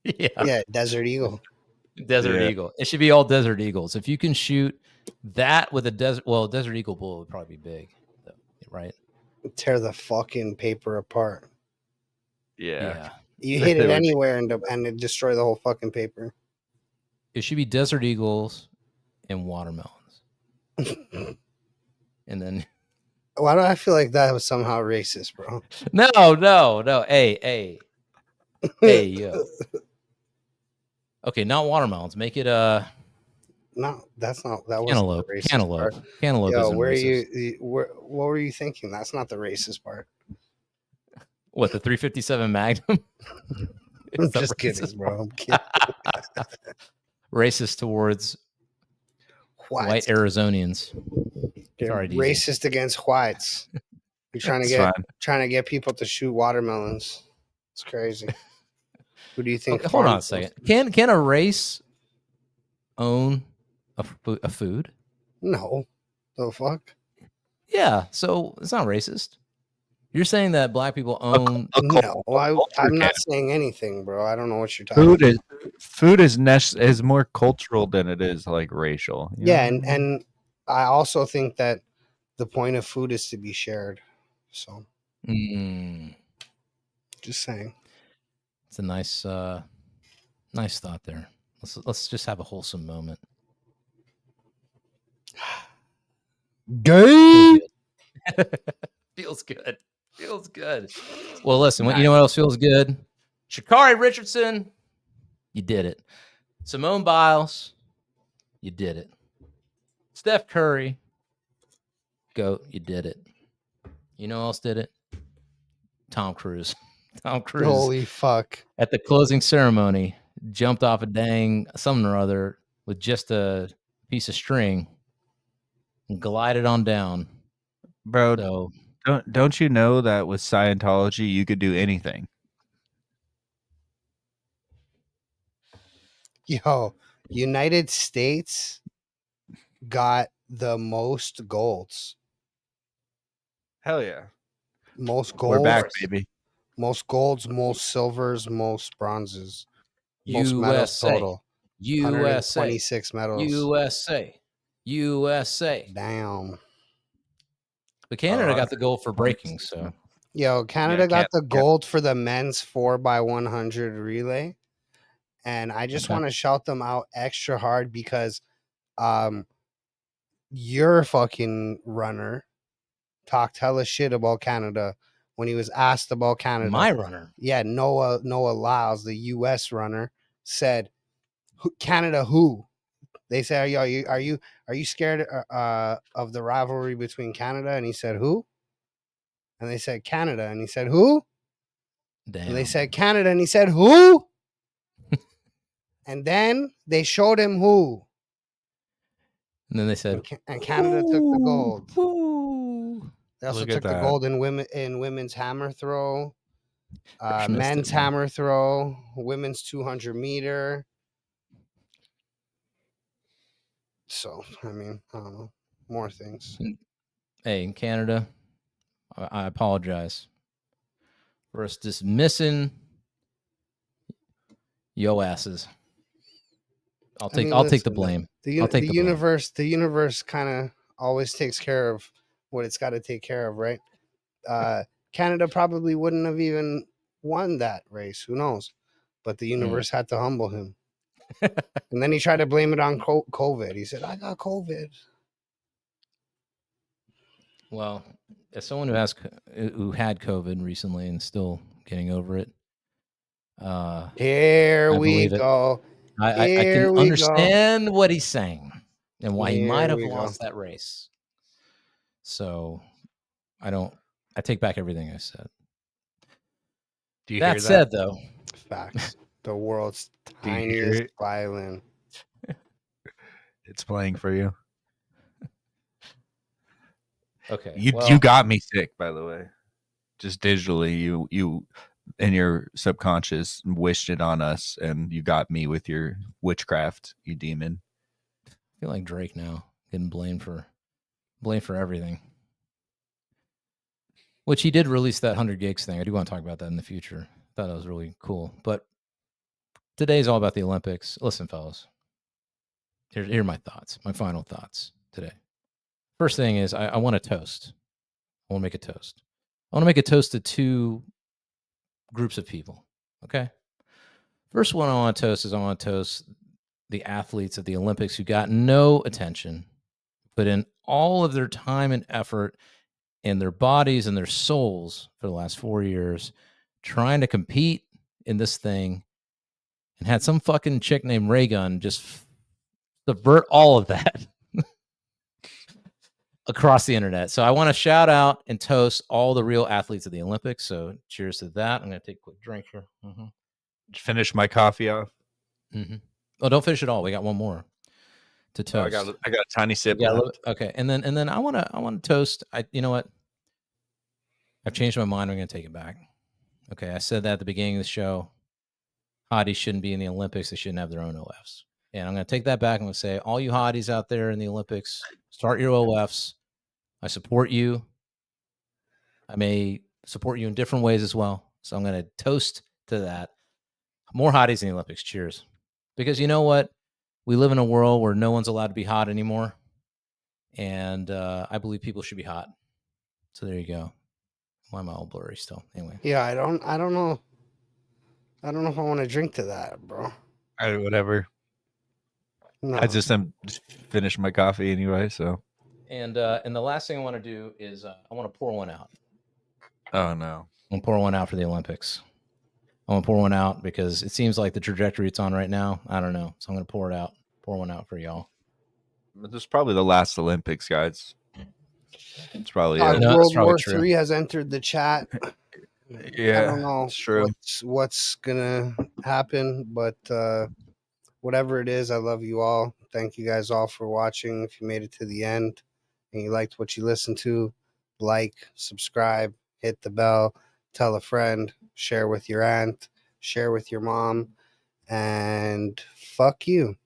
Yeah, Desert Eagle. Desert Eagle. It should be all Desert Eagles. If you can shoot that with a Desert Eagle bullet would probably be big, though, right? Tear the fucking paper apart. Yeah. You hit it anywhere and it destroy the whole fucking paper. It should be Desert Eagles and watermelons. And then why do I feel like that was somehow racist, bro? No. Hey, yo. Okay, not watermelons. Make it no, that's not that was cantaloupe. Cantaloupe. Yo, isn't where racist. what were you thinking? That's not the racist part. What, the 357 Magnum? I'm just kidding, bro. I'm kidding. Racist towards white Arizonians. Sorry, racist against whites. You're trying to get people to shoot watermelons. It's crazy. Who do you think? Okay, hold on a second. Can a race own a food? No. The fuck? Yeah. So it's not racist. You're saying that black people own? No, I'm not saying anything, bro. I don't know what you're talking about. Food is more cultural than it is like racial. Yeah, and I also think that the point of food is to be shared. So, just saying. It's a nice thought there. Let's just have a wholesome moment. Gay. Feels good. Feels good. Well, listen, you know what else feels good? SHA'CARRI Richardson, you did it. Simone Biles, you did it. Steph Curry, GOAT, you did it. You know who else did it? Tom Cruise. Tom Cruise. Holy fuck. At the closing ceremony, jumped off a dang something or other with just a piece of string and glided on down. Bro, so, don't you know that with Scientology you could do anything? Yo, United States got the most golds. Hell yeah. Most We're back, golds, baby. most golds, most silvers, most bronzes, most medals USA. total. USA. 126 medals. USA. USA. Damn. But Canada got the gold for breaking, so Yo, Canada got the yeah. gold for the men's 4x100 relay. And I just Okay. want to shout them out extra hard because your fucking runner talked hella shit about Canada when he was asked about Canada. my runner. Yeah, Noah Lyles, the US runner, said, Canada who? They said, are you scared of the rivalry between Canada? And he said, who? And they said, Canada. And he said, who? Damn. And they said, Canada. And he said, who? And then they showed him who. And then they said, And Canada took the gold. Ooh. They also Look at took the that. gold in women's hammer throw, Missed men's it, man. hammer throw, women's 200 meter. So, I mean, I don't know. More things. Hey, in Canada, I apologize for us dismissing yo asses. I'll take the blame. I'll take the blame. The universe kind of always takes care of what it's got to take care of, right? Canada probably wouldn't have even won that race. Who knows? But the universe had to humble him. And then he tried to blame it on COVID. He said, I got COVID. Well, as someone who had COVID recently and still getting over it, Here I we believe it. go. I Here can we understand what he's saying and why he might Here have we go. lost that race. So I take back everything I said. Do you hear That said, though, Facts. The world's Do you hear tiniest it? violin. It's playing for you. okay. You got me sick, by the way. Just digitally, you in your subconscious wished it on us, and you got me with your witchcraft, you demon. I feel like Drake now, getting blamed for everything. Which he did release that 100 gigs thing. I do want to talk about that in the future. Thought that was really cool. But today's all about the Olympics. Listen, fellas. Here are my thoughts, my final thoughts today. First thing is I want to toast. I want to make a toast. I want to make a toast to two groups of people. Okay. First one I want to toast the athletes at the Olympics who got no attention, put in all of their time and effort in their bodies and their souls for the last 4 years, trying to compete in this thing, and had some fucking chick named RAYGUN just subvert all of that across the internet. So I want to shout out and toast all the real athletes of the Olympics. So cheers to that. I'm going to take a quick drink here. Finish my coffee off. Oh, don't finish it all. We got one more to toast. I got a tiny sip left. Okay, and then I want to toast. You know what? I've changed my mind. I'm going to take it back. Okay, I said that at the beginning of the show. Hotties shouldn't be in the Olympics. They shouldn't have their own OFs. And I'm going to take that back. I'm going to say, all you hotties out there in the Olympics, start your OFs. I support you. I may support you in different ways as well. So I'm going to toast to that. More hotties in the Olympics. Cheers. Because you know what? We live in a world where no one's allowed to be hot anymore. And I believe people should be hot. So there you go. Why am I all blurry still? Anyway. Yeah, I don't know. I don't know if I want to drink to that, bro. Whatever. No. I just finished my coffee anyway, so. And the last thing I want to do is I want to pour one out. Oh no. I'm going to pour one out for the Olympics. I want to pour one out because it seems like the trajectory it's on right now. I don't know. So I'm going to pour one out for y'all. This is probably the last Olympics, guys. It's probably World War III has entered the chat. Yeah, I don't know it's true. what's gonna happen, but whatever it is, I love you all. Thank you guys all for watching. If you made it to the end and you liked what you listened to, like, subscribe, hit the bell, tell a friend, share with your aunt, share with your mom, and fuck you.